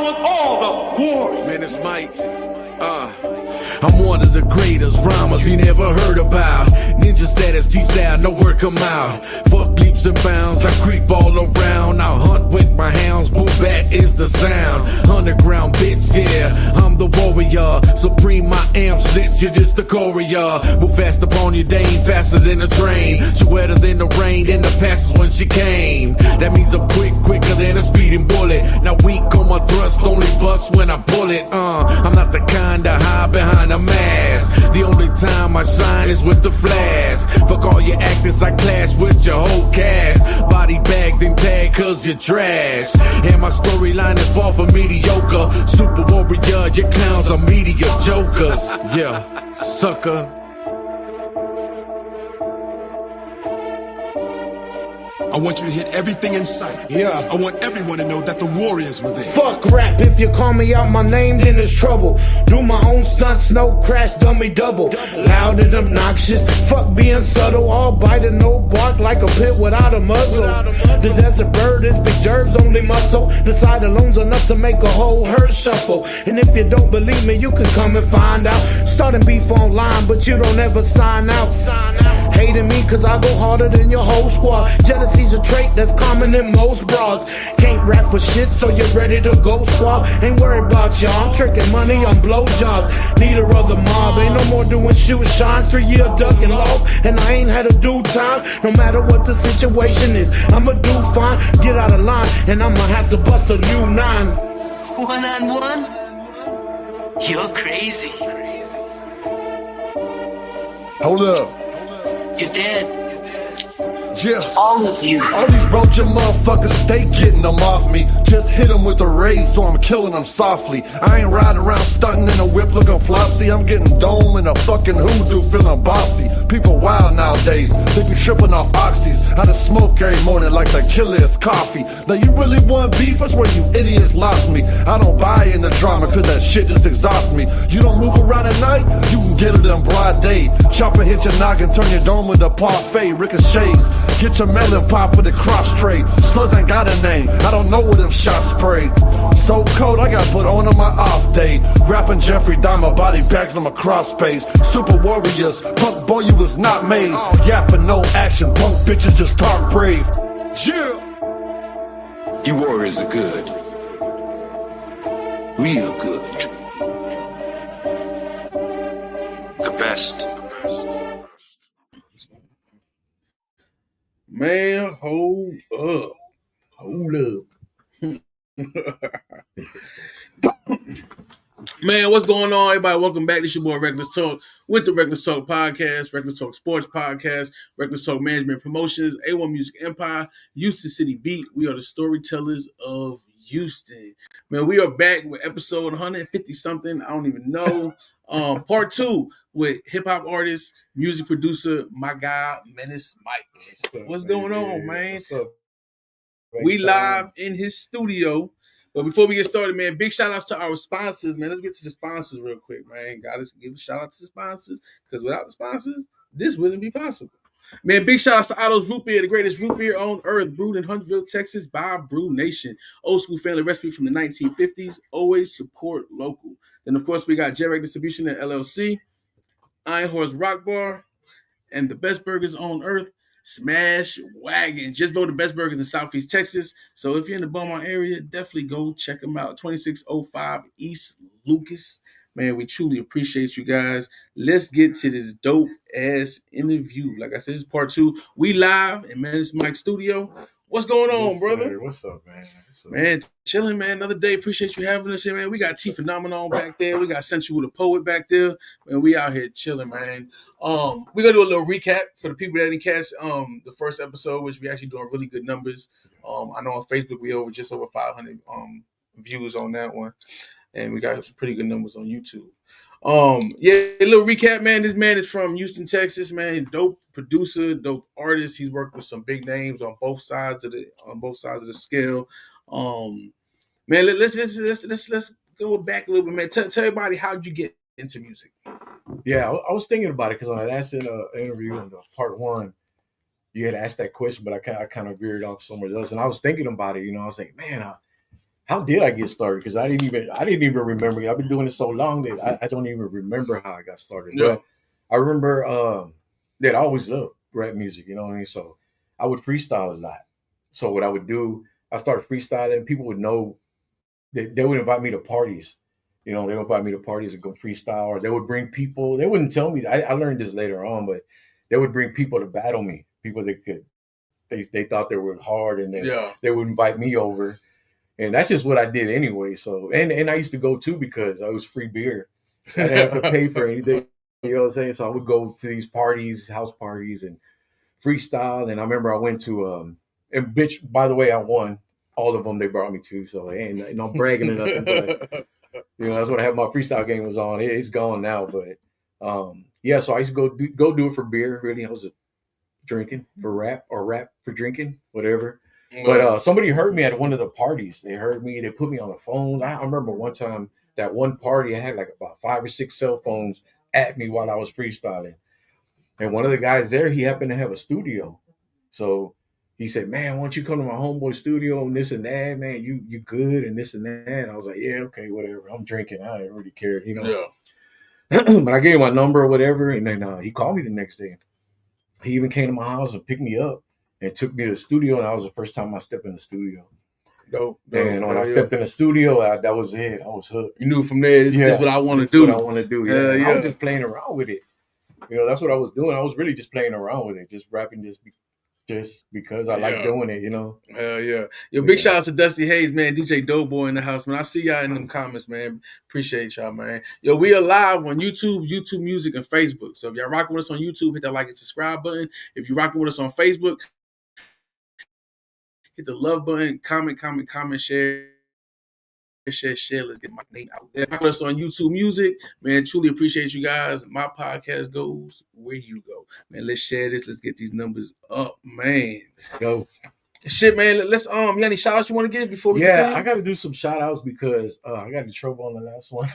with all the warriors. Man, it's Mike. I'm one of the greatest rhymers you never heard about. Ninja status, G-style, no word come out. Fuck leaps and bounds, I creep all around. I hunt with my hounds, boom bat is the sound. Underground bits, yeah, I'm the warrior. Supreme, my amp slits, you're just a courier. Move fast upon your dame, faster than a train. She wetter than the rain, and the passes when she came. That means I'm quicker than a speeding bullet. Now weak on my thrust, only bust when I pull it. I'm not the kind to hide behind a mask. The only time I shine is with the flash. Fuck all your actors, I clash with your whole cast. Body bagged and tagged cause you're trash. And my storyline is far from mediocre. Super warrior, your clowns are media jokers. Yeah, sucker. I want you to hit everything in sight. Yeah. I want everyone to know that the warriors were there. Fuck rap, if you call me out my name, then it's trouble. Do my own stunts, no crash, dummy double. Loud and obnoxious, fuck being subtle. All bite and no bark like a pit without a muzzle. The desert bird is big Jerv's only muscle. The side alone's enough to make a whole herd shuffle. And if you don't believe me, you can come and find out. Starting beef online, but you don't ever sign out. Hating me cause I go harder than your whole squad. Jealousy's a trait that's common in most broads. Can't rap for shit, so you're ready to go squad. Ain't worried about y'all, I'm tricking money on blowjobs. Leader of the mob, ain't no more doing shoe shines. 3 years ducking lost, and I ain't had a due time. No matter what the situation is, I'ma do fine. Get out of line, and I'ma have to bust a new 9. One-on-one? You're crazy. Hold up. You're dead. Yeah. All of you. All these roach motherfuckers, they getting them off me. Just hit them with a raise, so I'm killing them softly. I ain't riding around stunting in a whip looking flossy. I'm getting dome in a fucking hoodoo feeling bossy. People wild nowadays, they be tripping off oxys. Out of smoke every morning like the killer is coffee. Now you really want beef, that's where you idiots lost me. I don't buy in the drama cause that shit just exhausts me. You don't move around at night, you can get it in broad day. Chopper hit your noggin, turn your dome into parfait, ricochets. Get your melon pop with a cross trade. Slugs ain't got a name, I don't know where them shots sprayed. So cold, I got put on my off day. Rapping Jeffrey Dahmer, body bags on my cross space. Super warriors, punk boy, you was not made. Yapping no action, punk bitches just talk brave. Yeah. You warriors are good. Real good. The best. Man, hold up. Man, what's going on, everybody? Welcome back. This your boy Reckless Talk with the Reckless Talk Podcast, Reckless Talk Sports Podcast, Reckless Talk Management Promotions, A1 Music Empire, Houston City Beat. We are the storytellers of Houston. Man, we are back with episode 150 something. I don't even know. Part 2 with hip hop artist, music producer, my guy MENACE Mike. What's going on, man? What's up? We live in his studio. But before we get started, man, big shout outs to our sponsors, man. Let's get to the sponsors real quick, man. Gotta give a shout out to the sponsors, because without the sponsors, this wouldn't be possible. Man, big shout outs to Otto's Root Beer, the greatest root beer on earth, brewed in Huntsville, Texas by Brew Nation. Old school family recipe from the 1950s. Always support local. Then, of course, we got J-Reg Distribution at LLC, Iron Horse Rock Bar, and the best burgers on earth, Smash Wagon. Just voted best burgers in Southeast Texas. So if you're in the Beaumont area, definitely go check them out. 2605 East Lucas. Man, we truly appreciate you guys. Let's get to this dope ass interview. Like I said, this is part 2. We live in MENACE Mike studio. What's going on, brother? Sir. What's up, man? Man, chilling, man. Another day. Appreciate you having us here, man. We got T Phenomenon back there. We got Sensual the Poet back there. Man, we out here chilling, man. We're gonna do a little recap for the people that didn't catch the first episode, which we actually doing really good numbers. I know on Facebook we just over 500 views on that one, and we got some pretty good numbers on YouTube. A little recap, man. This man is from Houston, Texas, man. Dope producer, dope artist. He's worked with some big names on both sides of the scale. Man, let's go back a little bit, man. Tell everybody, how'd you get into music? Yeah, I was thinking about it because on that last interview in part 1, you had asked that question, but I kind of veered off somewhere else. And I was thinking about it, I was like, man, how did I get started? Because I didn't even remember. I've been doing it so long that I don't even remember how I got started. Yeah. But I remember that I always loved rap music. You know what I mean? So I would freestyle a lot. So what I would do, I started freestyling. People would know they would invite me to parties. You know, they would invite me to parties and go freestyle, or they would bring people. They wouldn't tell me. I learned this later on, but they would bring people to battle me. People that could they thought they were hard, and then Yeah. they would invite me over, and that's just what I did anyway. So and I used to go too because I was free beer. I didn't have to pay for anything. You know what I'm saying? So I would go to these parties, house parties, and freestyle. And I remember I went to and bitch. By the way, I won all of them. They brought me to, so ain't no bragging or nothing. But you know, that's what I had my freestyle game was on. It's gone now, but yeah. So I used to go do it for beer. Really, I was drinking for rap or rap for drinking, whatever. But somebody heard me at one of the parties. They heard me. They put me on the phone. I remember one time that one party I had like about 5 or 6 cell phones at me while I was freestyling. And one of the guys there, he happened to have a studio. So he said, "Man, why don't you come to my homeboy studio and this and that, man? You good and this and that." And I was like, "Yeah, okay, whatever. I'm drinking. I didn't really care, you know." Yeah. But I gave him my number or whatever, and then he called me the next day. He even came to my house and picked me up and took me to the studio. And that was the first time I stepped in the studio. Dope. And when I stepped in the studio, that was it. I was hooked. You knew from there, this is what I want to do. What I want to do. Yeah. I was just playing around with it. You know, that's what I was doing. I was really just playing around with it, just rapping just because I like doing it, you know. Hell yeah. Yo, big shout out to Dusty Hayes, man. DJ Doughboy in the house, man. I see y'all in them comments, man. Appreciate y'all, man. Yo, we are live on YouTube Music, and Facebook. So if y'all rocking with us on YouTube, hit that like and subscribe button. If you're rocking with us on Facebook, hit the love button, comment, share. Let's get my name out there. Follow us on YouTube Music, man. Truly appreciate you guys. My podcast goes where you go, man. Let's share this. Let's get these numbers up, man. Go. Shit, man. Let's you got any shout outs you want to give before we continue? I got to do some shout outs because I got in trouble on the last one.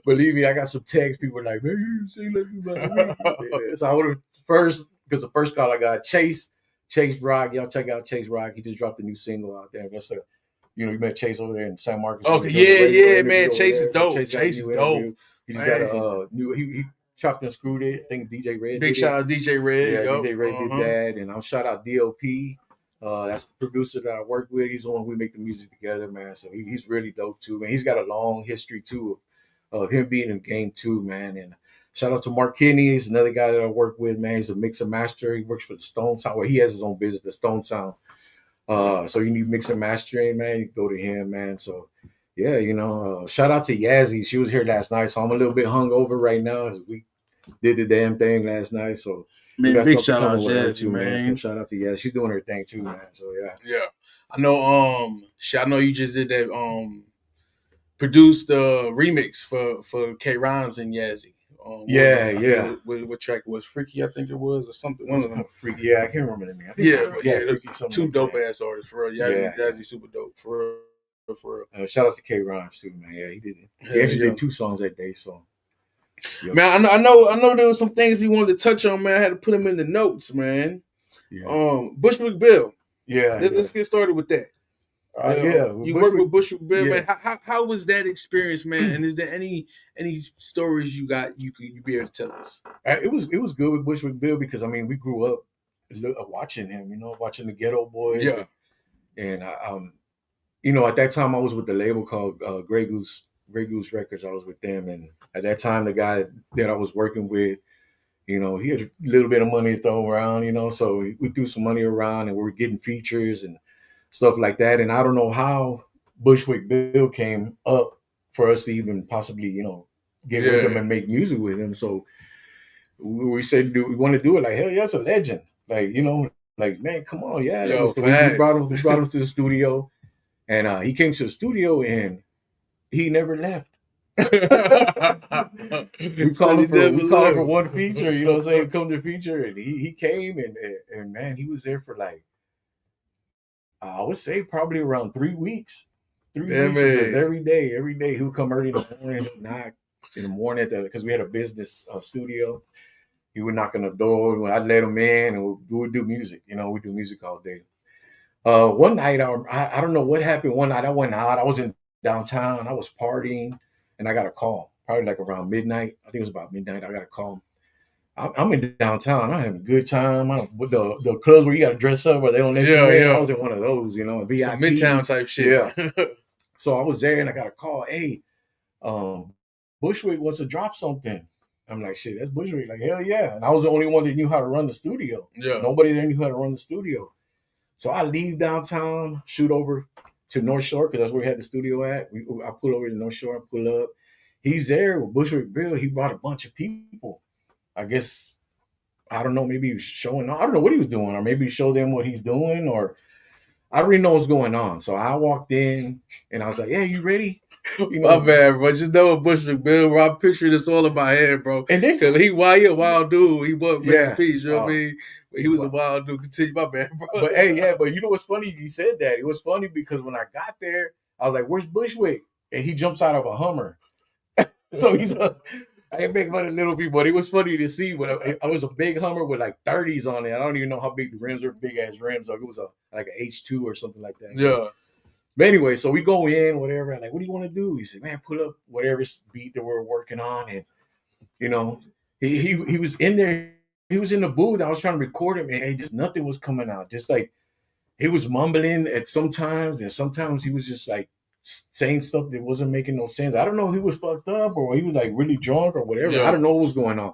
Believe me, I got some texts. People were like, "Man, you say like you about me." So I would have first, because the first call I got Chase Rock. Y'all check out Chase Rock. He just dropped a new single out there. That's you met Chase over there in San Marcos. Okay, yeah, man. Chase is dope. Chase is dope. He just got a new. He chopped and screwed it. I think DJ Red. Big shout out DJ Red. Yeah, DJ Red did that, and I'll shout out DOP. That's the producer that I work with. He's the one we make the music together, man. So he's really dope too, man. He's got a long history too of him being in the game too, man. And shout out to Mark Kinney. He's another guy that I work with, man. He's a mixer master. He works for the Stone Sound. Well, he has his own business, the Stone Sound. So you need mixer mastering, man, you go to him, man. So yeah, you know, shout out to Yazzie. She was here last night, so I'm a little bit hungover right now. We did the damn thing last night, so man, big shout out to Yazzie, man. So shout out to Yazzie. She's doing her thing too, man. So yeah. I know I know you just did that produced the remix for K Rhymes and Yazzie. What track it was? Freaky, I think it was, or something. One of them. Freaky. Yeah, I can't remember the name. Freaky, two dope ass artists for real. Yazzie super dope for real. Shout out to K Rhymes too, man. Yeah, he did it. He actually did 2 songs that day. So, yep. Man, I know there was some things we wanted to touch on, man. I had to put them in the notes, man. Yeah. Bushwick Bill. Yeah. Let's get started with that. You work with Bushwick Bill, man. How was that experience, man? And is there any stories you be able to tell us? It was good with Bushwick Bill because I mean we grew up watching him, you know, watching the Ghetto Boys. Yeah. And you know, at that time I was with the label called Grey Goose Records. I was with them, and at that time the guy that I was working with, you know, he had a little bit of money to throw around, you know, so we threw some money around and we were getting features and stuff like that. And I don't know how Bushwick Bill came up for us to even possibly, you know, get with him and make music with him. So we said, we want to do it? Like, hell yeah, that's a legend. Like, you know, like, man, come on, yeah. Yo, so we brought him to the studio, and he came to the studio and he never left. we called him for one feature, you know what I'm saying? Come to feature, and he came and man, he was there for like, I would say probably around 3 weeks. 3 weeks. Every day he would come early in the morning, knock in the morning because we had a business studio. He would knock on the door. I'd let him in, and we would do music. You know, we do music all day. One night, I don't know what happened. One night I went out. I was in downtown. I was partying, and I got a call. Probably like around midnight. I think it was about midnight. I got a call. I'm in downtown. I'm having a good time. With the clubs where you got to dress up, where they don't let you in. I was in one of those, VIP. Some Midtown type shit. Yeah. So I was there, and I got a call. Hey, Bushwick wants to drop something. I'm like, shit, that's Bushwick. Like, hell yeah. And I was the only one that knew how to run the studio. Yeah. Nobody there knew how to run the studio. So I leave downtown, shoot over to North Shore, because that's where we had the studio at. I pull over to North Shore, pull up. He's there with Bushwick Bill. He brought a bunch of people. I guess, I don't know, maybe he was showing, I don't know what he was doing, or maybe he showed them what he's doing, or I don't really know what's going on. So I walked in, and I was like, yeah, you ready? My bad, bro. Just know what Bushwick Bill, bro. I picture this all in my head, bro. And then, because he a wild dude. He was peace, you know what I mean? But he was a wild dude. Continue, my bad, bro. But hey, yeah, but you know what's funny? You said that. It was funny because when I got there, I was like, where's Bushwick? And he jumps out of a Hummer. So I ain't making fun of little people, but it was funny to see when I was a big Hummer with like 30s on it. I don't even know how big the rims were, big ass rims. Like it was like an H2 or something like that. Yeah. But anyway, so we go in, whatever. I'm like, what do you want to do? He said, man, put up whatever beat that we're working on. And, he was in there. He was in the booth. I was trying to record him, and just nothing was coming out. Just like he was mumbling at sometimes, and sometimes he was just like saying stuff that wasn't making no sense. I don't know if he was fucked up or he was like really drunk or whatever. Yeah. I don't know what was going on.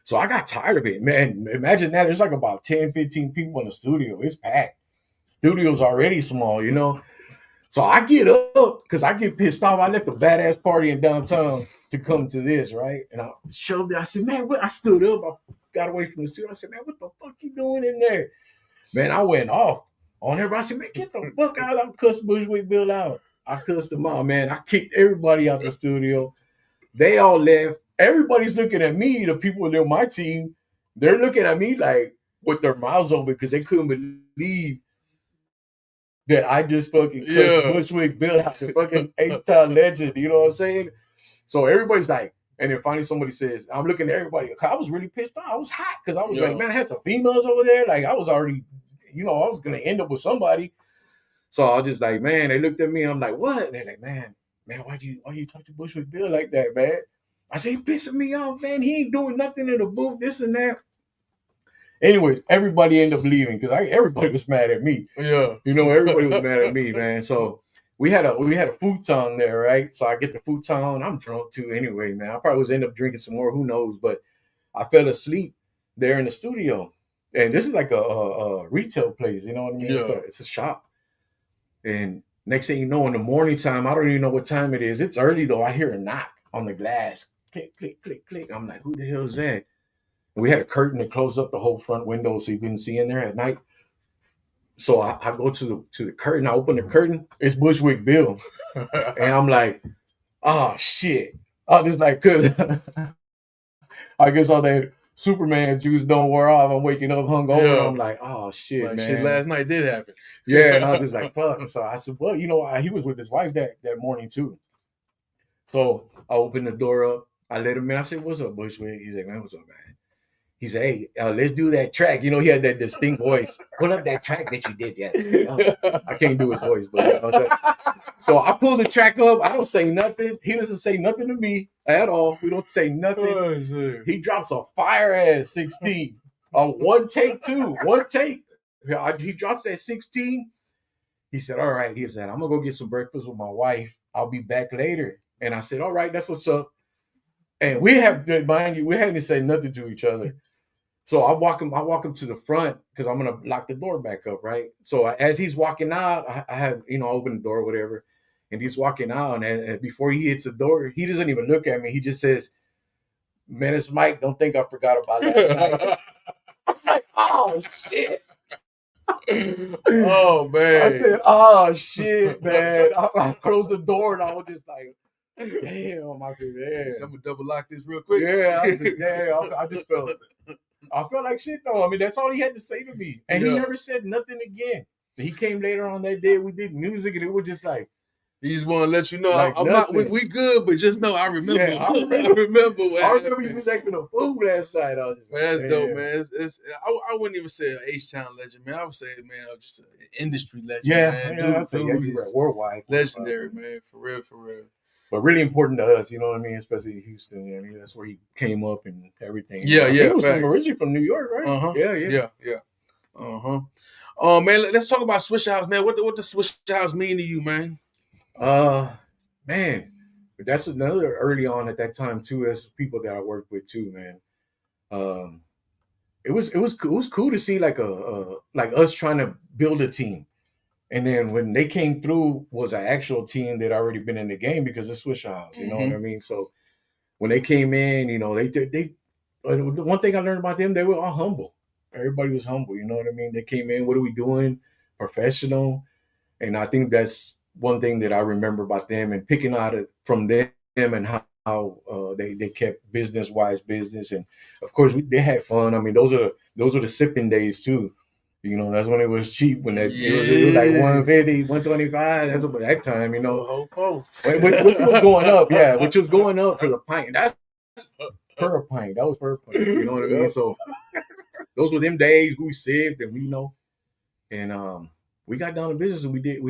So I got tired of it, man. Imagine that. There's like about 10, 15 people in the studio. It's packed. Studio's already small, So I get up because I get pissed off. I left a badass party in downtown to come to this, right? And I shoved it. I said, man, I stood up. I got away from the studio. I said, man, what the fuck you doing in there? Man, I went off on everybody. I said, man, get the fuck out. I cussed Bushwick Bill out. I cussed them out, man. I kicked everybody out the studio. They all left. Everybody's looking at me. The people that are my team, they're looking at me like with their mouths open because they couldn't believe that I just fucking cussed Bushwick Bill out, the fucking H-Town legend. You know what I'm saying? So everybody's like, and then finally somebody says, I'm looking at everybody. I was really pissed off. I was hot because I was like, man, I had some females over there. Like I was already, I was going to end up with somebody. So I was just like, man, they looked at me and I'm like, what? And they're like, man, why you talk to Bushwick Bill like that, man? I said, he pissing me off, man. He ain't doing nothing in the booth, this and that. Anyways, everybody ended up leaving because everybody was mad at me. Yeah. Everybody was mad at me, man. So we had a futon there, right? So I get the futon. I'm drunk too anyway, man. I probably was end up drinking some more, who knows? But I fell asleep there in the studio. And this is like a retail place, you know what I mean? Yeah. It's a shop. And next thing you know, in the morning time, I don't even know what time it is. It's early though. I hear a knock on the glass. Click, click, click, click. I'm like, who the hell is that? And we had a curtain that closed up the whole front window so you couldn't see in there at night. So I go to the curtain. I open the curtain. It's Bushwick Bill. And I'm like, oh, shit. I just like, cause I guess all that Superman juice don't wear off. I'm waking up hungover. Yeah. I'm like, oh, shit, like, man. Shit last night did happen. Yeah, and I was just like, fuck. So I said, well, he was with his wife that morning, too. So I opened the door up. I let him in. I said, what's up, Bushwick? He's like, man, what's up, man? He said, hey, let's do that track. He had that distinct voice. Pull up that track that you did yesterday. I can't do his voice, but so I pull the track up. I don't say nothing. He doesn't say nothing to me at all. We don't say nothing. Oh, he drops a fire ass 16 on one take, too. One take. He drops that 16. He said, all right. He said, I'm going to go get some breakfast with my wife. I'll be back later. And I said, all right, that's what's up. And we hadn't said nothing to each other. So I walk him to the front because I'm gonna lock the door back up, right? So as he's walking out, I have open the door or whatever, and he's walking out, and before he hits the door, he doesn't even look at me. He just says, "Menace Mike, don't think I forgot about last night." I was like, "Oh shit." Oh man. I said, "Oh shit, man." I closed the door and I was just like, damn. I said, "Man, I'm gonna double lock this real quick." Yeah, I was like, damn. I just felt. I felt like shit though. I mean, that's all he had to say to me. And he never said nothing again. He came later on that day. We did music and it was just like, He just want to let you know Like I'm not. nothing. We good, but just know I remember. Yeah, I I remember. remember what I remember happened. you was acting a fool last night. I was just Man, that's like, dope, damn. man. I wouldn't even say an H-Town legend, man. I would say, man, just an industry legend, Yeah, man. yeah, I'd say yeah, Dude you're right. is Worldwide. legendary, man. For real, for real. But really important to us, you know what I mean? Especially in Houston. I mean, that's where he came up and everything. Yeah, I think yeah, he was facts. originally from New York, right? Uh-huh. Yeah. Man, let's talk about Swisher House, man. What does Swisher House mean to you, man? Man, that's another early on at that time too. As people that I worked with too, man. Um, it was cool. It was cool to see like like us trying to build a team, and then when they came through was an actual team that already been in the game because of Swisher House. You know what I mean? So when they came in, you know, they the one thing I learned about them, they were all humble. Everybody was humble. You know what I mean? They came in. What are we doing? Professional. And I think that's one thing that I remember about them and picking out from them and how they kept business business. And of course they had fun. I mean, those are the sipping days too. You know, that's when it was cheap, when it was like 150, 125. That's about that time, you know. Which was going up, yeah, which was going up for the pint. That's per pint. That was per pint. You know what I mean? So those were them days we sipped and and we got down to business and we did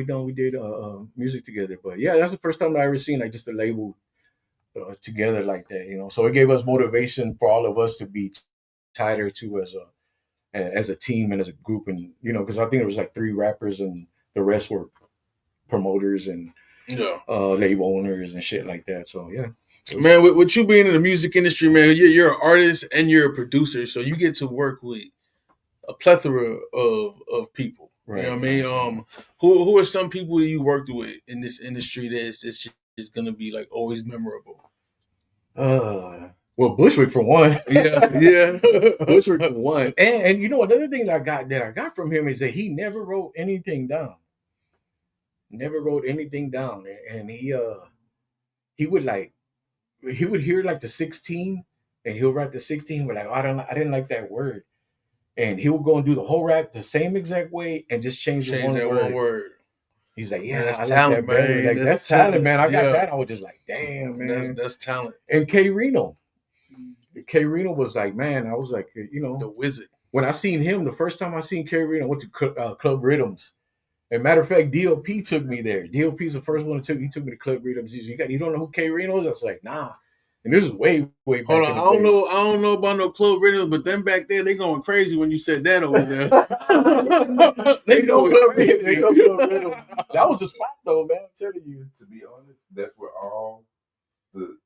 music together. But yeah, that's the first time I ever seen like just a label together like that, you know. So it gave us motivation for all of us to be tighter too as a team and as a group, and you know, because I think it was like 3 rappers and the rest were promoters and label owners and shit like that. So yeah. Man, with you being in the music industry, man, you're an artist and you're a producer, so you get to work with a plethora of people. Right. You know what I mean? Who are some people that you worked with in this industry that's just gonna be like always memorable? Well, Bushwick for one. Yeah. Bushwick for one. And you know, another thing that I got from him is that he never wrote anything down. Never wrote anything down. And he would hear like the 16 and he'll write the 16, but like, oh, I didn't like that word. And he would go and do the whole rap the same exact way and just change one word. He's like, yeah, man, that's talent, like that man. Like, that's talent, man. I got that. I was just like, damn, man. That's talent. And K Reno was like, man, I was like, you know, the wizard. When I seen him, the first time I seen K Reno, I went to Club Rhythms. And matter of fact, DOP took me there. DOP's the first one he took me to Club Rhythms. He's like, you don't know who K Reno is? I was like, nah. And this is way back. Hold on, I don't know about no Club Rhythms, but them back there, they going crazy when you said that over there. they going crazy. They go Club Rhythms. That was the spot though, man. I'm telling you. To be honest, that's where all the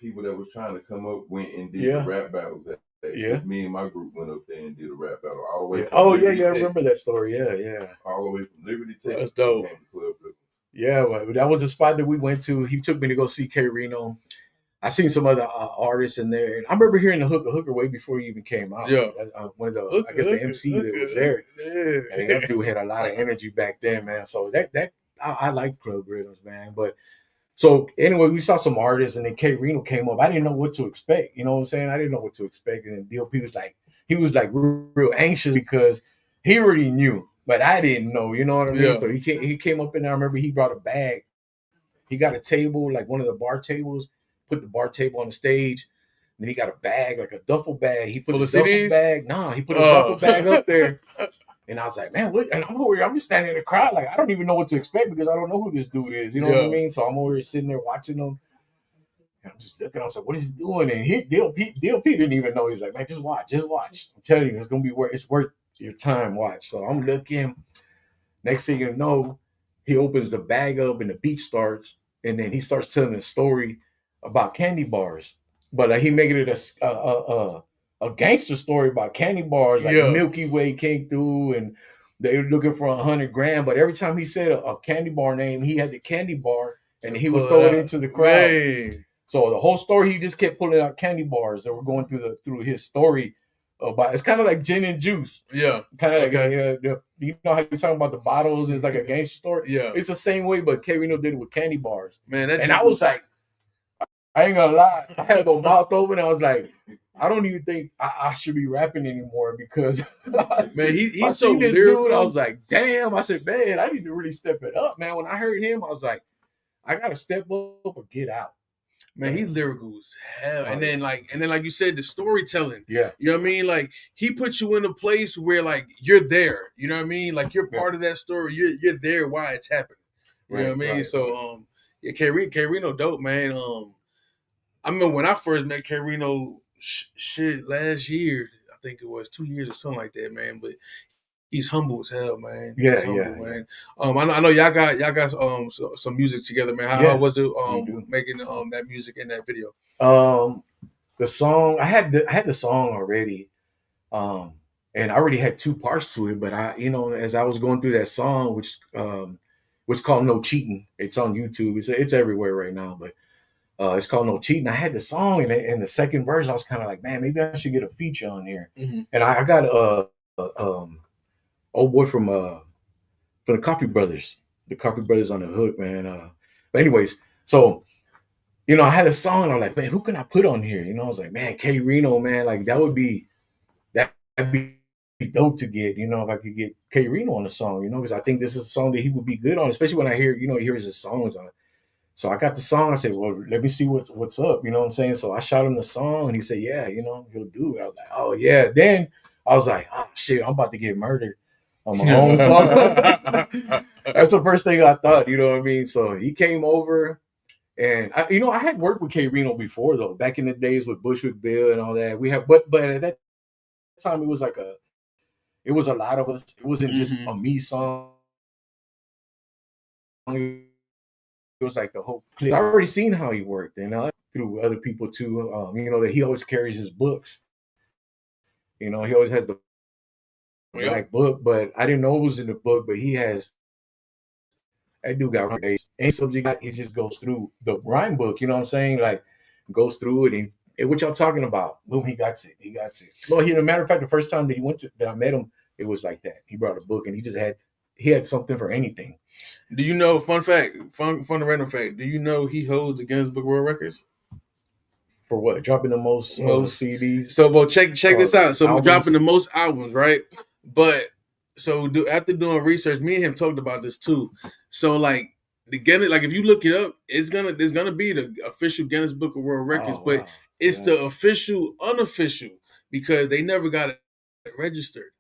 people that was trying to come up went and did the rap battles at. Yeah. Me and my group went up there and did a rap battle all the way from Liberty, Texas. I remember that story. Yeah. All the way from Liberty, Texas. That's dope. Yeah, well, that was the spot that we went to. He took me to go see K Reno. I seen some other artists in there. And I remember hearing the Hooker way before he even came out. Yeah. One of the MC that was there. Yeah. And that dude had a lot of energy back then, man. So I like Club Rhythms, man. But so anyway, we saw some artists and then K Reno came up. I didn't know what to expect. You know what I'm saying? I didn't know what to expect. And then DOP was like, real anxious because he already knew, but I didn't know, you know what I mean? Yeah. So he came up in there. I remember he brought a bag. He got a table, like one of the bar tables, put the bar table on the stage. And then he got a bag, like a duffel bag. He put the duffel bag. Nah, he put a duffel bag up there. And I was like, man, what? And I'm just standing in the crowd. Like, I don't even know what to expect because I don't know who this dude is. You know what I mean? So I'm over here sitting there watching him. And I'm just looking. I was like, what is he doing? And DLP didn't even know. He's like, man, just watch. I'm telling you, it's going to be it's worth your time. Watch. So I'm looking. Next thing you know, he opens the bag up and the beat starts. And then he starts telling a story about candy bars. But he making it a gangster story about candy bars, like Milky Way came through and they were looking for 100 grand. But every time he said a candy bar name, he had the candy bar and he would throw it into the crowd. Hey. So the whole story, he just kept pulling out candy bars that were going through his story. About it's kind of like gin and juice. Yeah. Kind of like, you know how you're talking about the bottles, it's like a gangster story? Yeah. It's the same way, but K Reno did it with candy bars. Man, and I was like, I ain't gonna lie, I had my mouth open. I was like, I don't even think I should be rapping anymore because man, he's so lyrical. Dude, I was like, damn. I said, man, I need to really step it up, man. When I heard him, I was like, I gotta step up or get out. Man, he's lyrical as hell. Oh, And then like you said, the storytelling. Yeah. You know what I mean? Like he puts you in a place where like you're there. You know what I mean? Like you're part of that story. You're there while it's happening. You know what I mean? So yeah, K-Rino dope, man. I remember when I first met K-Rino shit last year. I think it was 2 years or something like that, man. But he's humble as hell, man. Yeah, he's humble, man. I know y'all got some music together, man. How was it making that music in that video? The song I had the song already, and I already had 2 parts to it. But as I was going through that song, which called No Cheating, it's on YouTube. It's everywhere right now, but it's called No Cheating. I had the song, and in the second verse, I was kind of like, man, maybe I should get a feature on here. Mm-hmm. And I got old boy from the Coffee Brothers. The Coffee Brothers on the hook, man. But anyways, so I had a song and I'm like, man, who can I put on here? I was like, man, K-Rino, man, like that'd be dope to get, if I could get K-Rino on the song, because I think this is a song that he would be good on, especially when I hear, he hears his songs on it. So I got the song. I said, well, let me see what's up. You know what I'm saying? So I shot him the song and he said, yeah, he'll do it. I was like, oh yeah. Then I was like, oh shit, I'm about to get murdered on my own song. That's the first thing I thought, you know what I mean? So he came over and I had worked with K-Rino before though, back in the days with Bushwick Bill and all that. We have, but at that time it was a lot of us. It wasn't just a me song. It was like the whole clip. I already seen how he worked, and through other people too. That he always carries his books. He always has the black book, but I didn't know it was in the book. But he has. That dude got any subject. He just goes through the rhyme book. You know what I'm saying? Like goes through it and what y'all talking about? Boom, he got it. He got it. Well, as a matter of fact, the first time that I met him, it was like that. He brought a book and he had something for anything. Do you know, fun random fact, do you know he holds the Guinness Book of World Records? For what? Dropping the most CDs? So, well, check this out. So, we're albums? dropping the most albums, right? But, after doing research, me and him talked about this too. So, like, the Guinness, like, if you look it up, there's gonna be the official Guinness Book of World Records, but wow. It's the official, unofficial, because they never got it registered.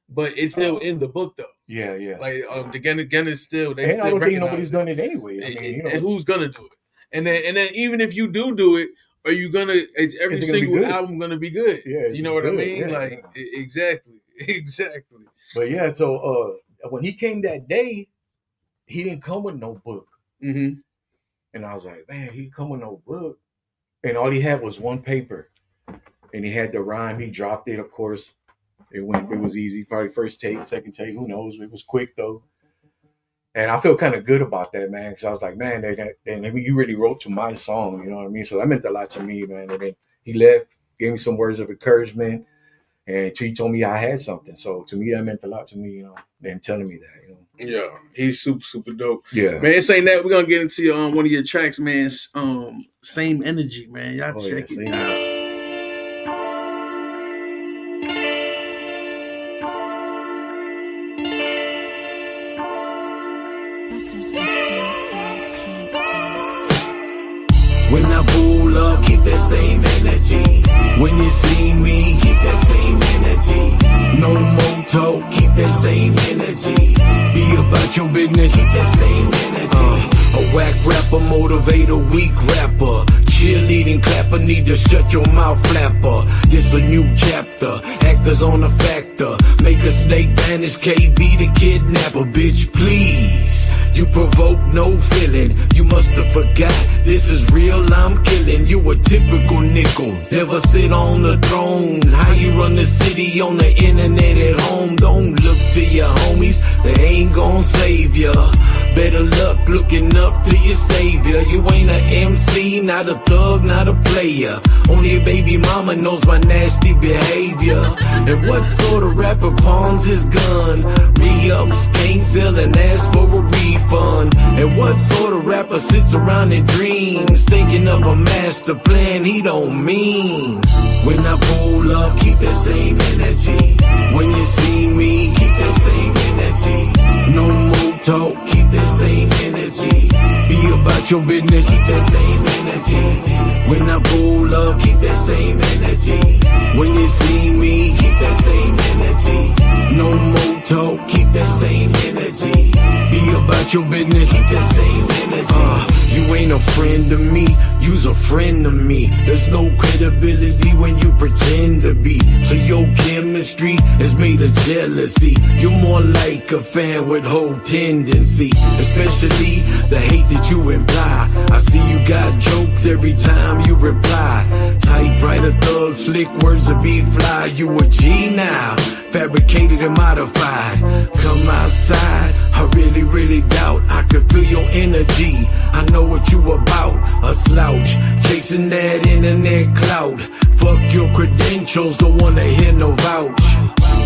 But it's still in the book, though. Yeah. Like the Guinness still. They still I don't think nobody's it. done it anyway. And who's gonna do it? And then even if you do it, are you gonna? Is every single album gonna be good? Yeah, you know what I mean. Yeah, Exactly. But yeah, so when he came that day, he didn't come with no book. Mm-hmm. And I was like, man, he come with no book, and all he had was one paper, and he had the rhyme. He dropped it, of course. It was easy. Probably first take, second take. Who knows? It was quick though, and I feel kind of good about that, man. Because I was like, man, you really wrote to my song. You know what I mean? So that meant a lot to me, man. And then he left, gave me some words of encouragement, and he told me I had something. So to me, that meant a lot to me. And telling me that. Yeah, he's super, super dope. Yeah, man. It's ain't that we're gonna get into one of your tracks, man. Same Energy, man. Y'all check it out. When I pull up, keep that same energy. When you see me, keep that same energy. No more talk, keep that same energy. Be about your business, keep that same energy. A whack rapper, motivator, weak rapper. Cheerleading clapper, need to shut your mouth flapper. This a new chapter, actors on a factor. Make a snake vanish, KB the kidnapper, bitch, please. You provoke no feeling, you must have forgot. This is real, I'm killing. You a typical nickel, never sit on the throne. How you run the city on the internet at home? Don't look to your homies, they ain't gon' save ya. Better luck looking up to your savior. You ain't a MC, not a thug, not a player. Only a baby mama knows my nasty behavior. And what sort of rapper pawns his gun? Re-ups, can't sell and ask for a refund. And what sort of rapper sits around and dreams, thinking of a master plan he don't mean? When I pull up, keep that same energy. When you see me, keep that same energy. No more talk, keep that same energy. Be about your business, keep that same energy. When I pull up, keep that same energy. When you see me, keep that same energy. No more talk, keep that same energy. Be about your business, keep that same energy. You ain't a friend to me, you's a friend to me. There's no credibility when you pretend to be. So your chemistry is made of jealousy. You're more like a fan with whole tendency, especially the hate that you imply. I see you got jokes every time you reply. Typewriter thug, slick words to be fly. You a G now, fabricated and modified. Come outside, I really doubt I can feel your energy. I know what you about, a slouch, chasing that internet clout. Fuck your credentials, don't wanna hear no vouch.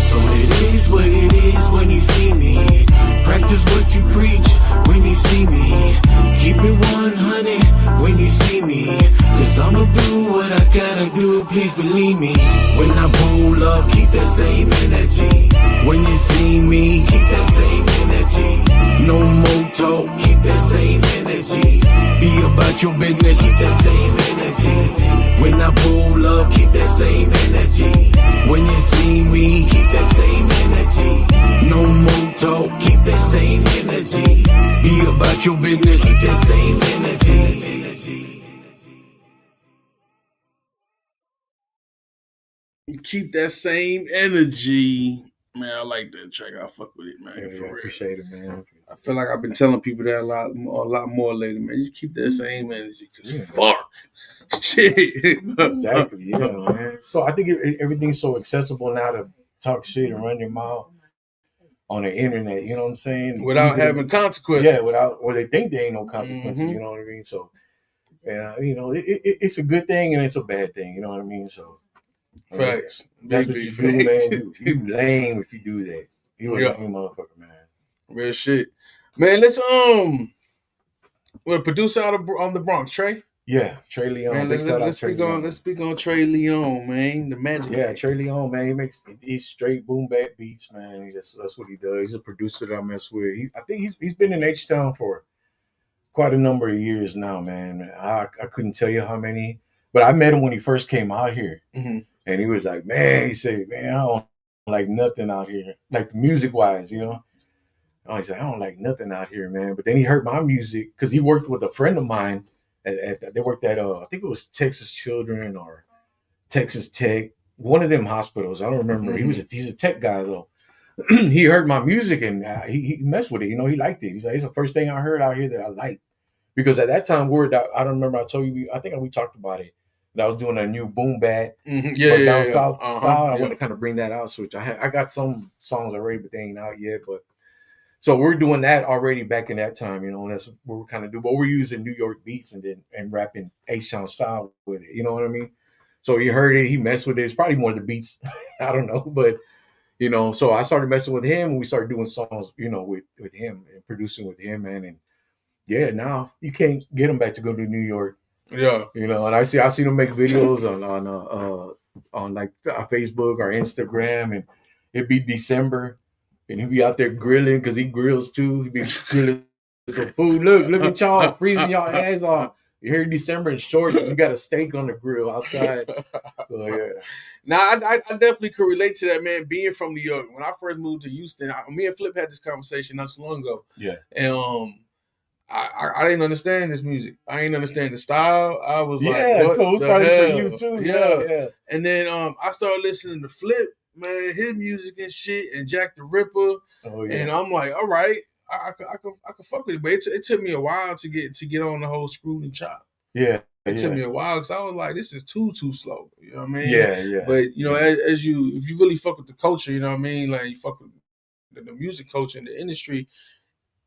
So it is what it is when you see me. Practice what you preach when you see me. Keep it 100 when you see me. Cause I'ma do what I gotta do, please believe me. When I pull up, keep that same energy. When you see me, keep that same energy. No more talk, keep that same energy. Be about your business, keep that same energy. When I pull up, keep that same energy. When you see me, keep that same energy. No more talk, keep that same energy. Be about your business, keep that same energy. Keep that same energy. Man, I like that track. I fuck with it, man. Yeah, For real. appreciate it, man. I feel like I've been telling people that a lot more lately, man. Just keep that same energy, cause fuck, shit. Exactly, yeah, man. So I think everything's so accessible now to talk shit and run your mouth on the internet. You know what I'm saying? Without having consequences. Yeah, or they think there ain't no consequences. Mm-hmm. You know what I mean? So, yeah, you know, it's a good thing and it's a bad thing. You know what I mean? So, facts. That's what you do, man. You lame if you do that. You a lame motherfucker, man. Real shit, man. Let's we're a producer on the Bronx, Trey. Yeah, Trey Leon. Man, let's speak on Trey Leon, man. The magic. Yeah, Trey Leon, man. He's straight boom bap beats, man. That's what he does. He's a producer that I mess with. I think he's been in H-Town for quite a number of years now, man. I couldn't tell you how many, but I met him when he first came out here, and he was like, man. He said, man, I don't like nothing out here, like music wise, you know. Oh, he said, I don't like nothing out here, man. But then he heard my music because he worked with a friend of mine. They worked at I think it was Texas Children or Texas Tech, one of them hospitals. I don't remember. Mm-hmm. He's a tech guy though. He heard my music and he messed with it. You know, he liked it. He's like, it's the first thing I heard out here that I liked. Because at that time, I don't remember. I told you. I think we talked about it. That I was doing a new boom bap, down style. I want to kind of bring that out. Switch. I got some songs already, but they ain't out yet. But so we're doing that already back in that time, you know, and that's what we're kind of doing. But we're using New York beats and rapping H-Town style with it. You know what I mean? So he heard it, he messed with it. It's probably more the beats. I don't know. But, you know, so I started messing with him and we started doing songs, you know, with him and producing with him, man. And yeah, now you can't get him back to go to New York. Yeah. You know, and I've seen him make videos on like Facebook or Instagram, and it'd be December. And he'd be out there grilling because he grills too. He'd be grilling some food. Look at y'all freezing y'all ass off. You're here in December in shorts. You got a steak on the grill outside. So, yeah. Now, I definitely could relate to that, man. Being from New York, when I first moved to Houston, me and Flip had this conversation not so long ago. Yeah. And I didn't understand this music. I didn't understand the style. I was like, what so the hell? For you too. Yeah. And then I started listening to Flip. Man, his music and shit, and Jack the Ripper, and I'm like, all right, I could fuck with it, but it took me a while to get on the whole screwed and chop. Yeah, it took me a while because I was like, this is too slow. You know what I mean? Yeah. But you know, if you really fuck with the culture, you know what I mean, like you fuck with the music culture and the industry.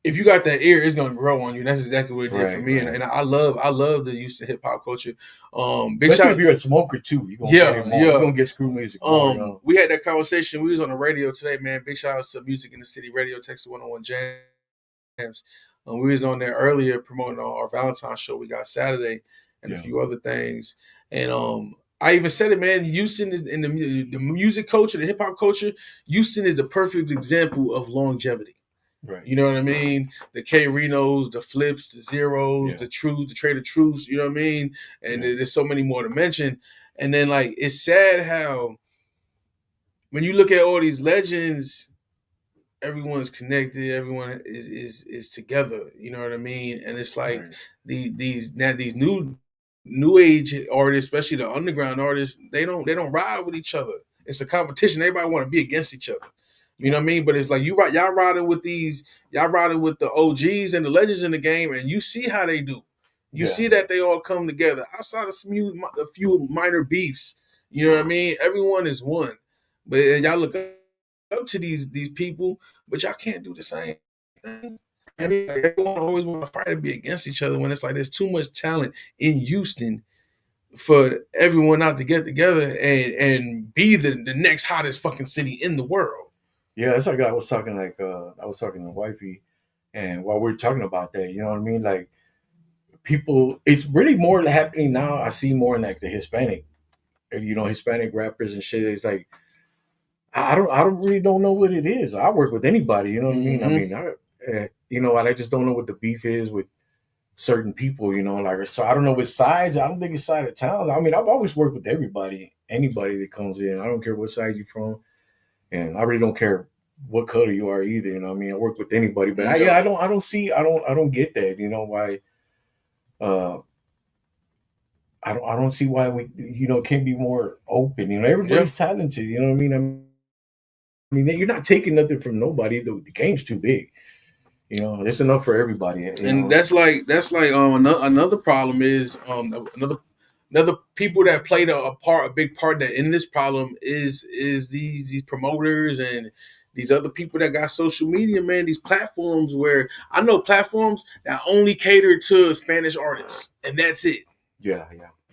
If you got that ear, it's gonna grow on you. That's exactly what it did for me, and I love the use of hip hop culture. Big shout if you're a smoker too, you're gonna get screw music. We had that conversation. We was on the radio today, man. Big shout out to Music in the City Radio, Texas 101 Jams. We was on there earlier promoting our Valentine's show we got Saturday and a few other things. And I even said it, man. Houston is in the music culture, the hip hop culture. Houston is the perfect example of longevity. Right. You know what I mean? The K Renos, the Flips, the Zeros, the Truths, the Trader Truths. You know what I mean? And there's so many more to mention. And then like it's sad how when you look at all these legends, everyone's connected, everyone is together. You know what I mean? And it's like these new age artists, especially the underground artists, they don't ride with each other. It's a competition. Everybody want to be against each other. You know what I mean? But it's like y'all riding with the OGs and the legends in the game, and you see how they do. You see that they all come together outside of a few minor beefs. You know what I mean? Everyone is one. But and y'all look up to these people, but y'all can't do the same thing. I mean, like, everyone always want to fight and be against each other when it's like there's too much talent in Houston for everyone not to get together and be the next hottest fucking city in the world. Yeah, it's like I was talking to wifey, and while we're talking about that, you know what I mean? Like people, it's really more happening now. I see more in like the Hispanic, Hispanic rappers and shit. It's like I don't really don't know what it is. I work with anybody, you know what I mean? I mean, I just don't know what the beef is with certain people, like, so I don't know which sides. I don't think it's side of towns. I mean, I've always worked with everybody, anybody that comes in. I don't care what side you're from, and I really don't care what color you are either. You know what I mean? I work with anybody, but I don't get that. You know why? I don't see why we can't be more open. Everybody's talented. You know what I mean? I mean, you're not taking nothing from nobody. The game's too big. It's enough for everybody. And that's like another problem is another people that played a big part that in this problem is these promoters and these other people that got social media, man. These platforms where I know platforms that only cater to Spanish artists, and that's it. Yeah.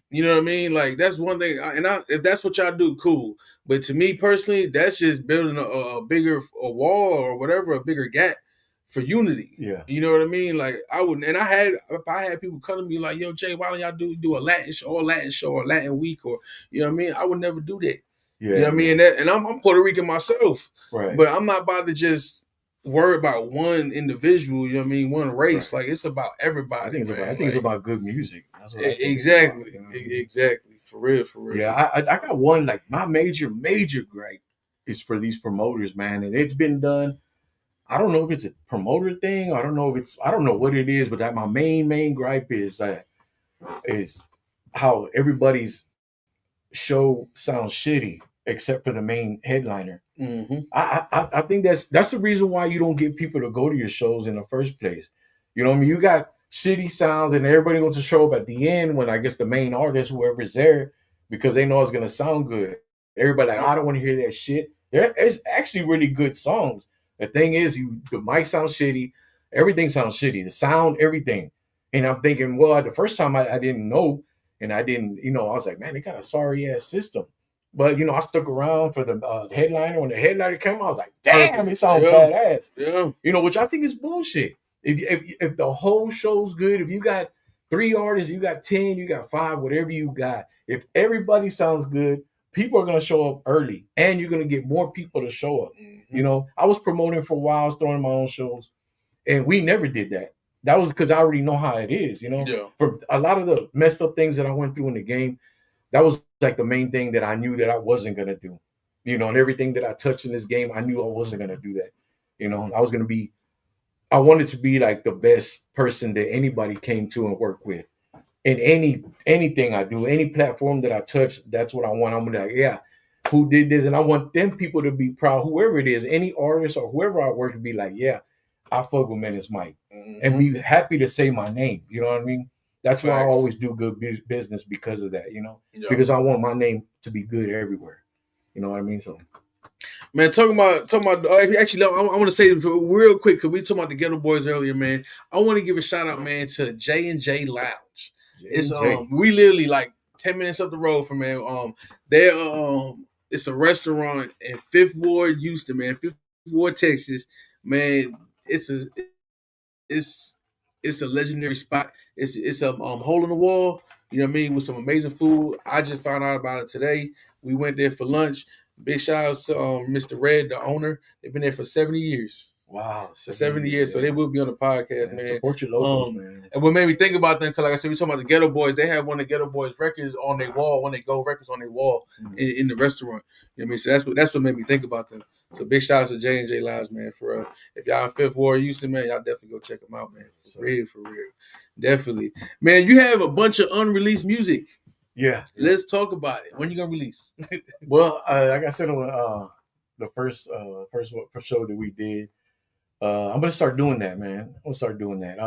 You know what I mean? Like that's one thing, if that's what y'all do, cool. But to me personally, that's just building a bigger wall or whatever, a bigger gap for unity. Yeah. You know what I mean? Like I wouldn't, and if I had people come to me like, yo, Jay, why don't y'all do a Latin show or Latin week, or you know what I mean? I would never do that. Yeah. You know what I mean? And I'm Puerto Rican myself. Right. But I'm not about to just worry about one individual, you know what I mean, one race. Right. Like it's about everybody. I think it's about good music. That's what exactly. Exactly. For real. Yeah, I got one, like my major gripe is for these promoters, man. And it's been done. I don't know if it's a promoter thing. I don't know what it is, but that my main gripe is how everybody's show sounds shitty except for the main headliner. Mm-hmm. I think that's the reason why you don't get people to go to your shows in the first place. You know what I mean? You got shitty sounds and everybody wants to show up at the end when I guess the main artist, whoever's there, because they know it's gonna sound good. Everybody like, I don't want to hear that shit. It's actually really good songs. The thing is, the mic sounds shitty, everything sounds shitty, the sound, everything. And I'm thinking, well, the first time I didn't know, and I didn't, I was like, man, they got a sorry ass system. But I stuck around for the headliner. When the headliner came, I was like, damn, it sounds badass. Yeah. Which I think is bullshit. If the whole show's good, if you got 3 artists, you got 10, you got 5, whatever you got, if everybody sounds good, people are gonna show up early, and you're gonna get more people to show up. Mm-hmm. I was promoting for a while, I was throwing my own shows, and we never did that. That was because I already know how it is. For a lot of the messed up things that I went through in the game, that was like the main thing that I knew that I wasn't gonna do. And everything that I touched in this game, I knew I wasn't gonna do that. I wanted to be like the best person that anybody came to and work with. In anything I do, any platform that I touch, that's what I want. I'm gonna be like, yeah, who did this? And I want them people to be proud, whoever it is, any artist or whoever I work to be like, yeah, I fuck with Menace Mike. Mm-hmm. And be happy to say my name. You know what I mean? That's why I always do good business because of that, because I want my name to be good everywhere. You know what I mean? So, man, talking about. Actually, I want to say real quick because we talking about the Ghetto Boys earlier, man. I want to give a shout out, man, to J&J Lounge. It's we literally like 10 minutes up the road from there. It's a restaurant in 5th Ward, Houston, man. 5th Ward, Texas, man. It's a legendary spot. It's a hole in the wall, you know what I mean, with some amazing food. I just found out about it today. We went there for lunch. Big shout out to Mr. Red, the owner. They've been there for 70 years. Wow, 70 years. So they will be on the podcast, man. Support your locals, man. And what made me think about them, because like I said, we talking about the Ghetto Boys. They have one of the Ghetto Boys records on their wall, one of their gold records on their wall in the restaurant. You know what I mean? So that's what made me think about them. So big shout out to J&J Lives, man. For real. If y'all in Fifth Ward, Houston, man, y'all definitely go check them out, man. For real. Definitely. Man, you have a bunch of unreleased music. Yeah. Let's talk about it. When you gonna release? Well, like I said on the first show that we did, I'm gonna start doing that, man. I'm gonna start doing that.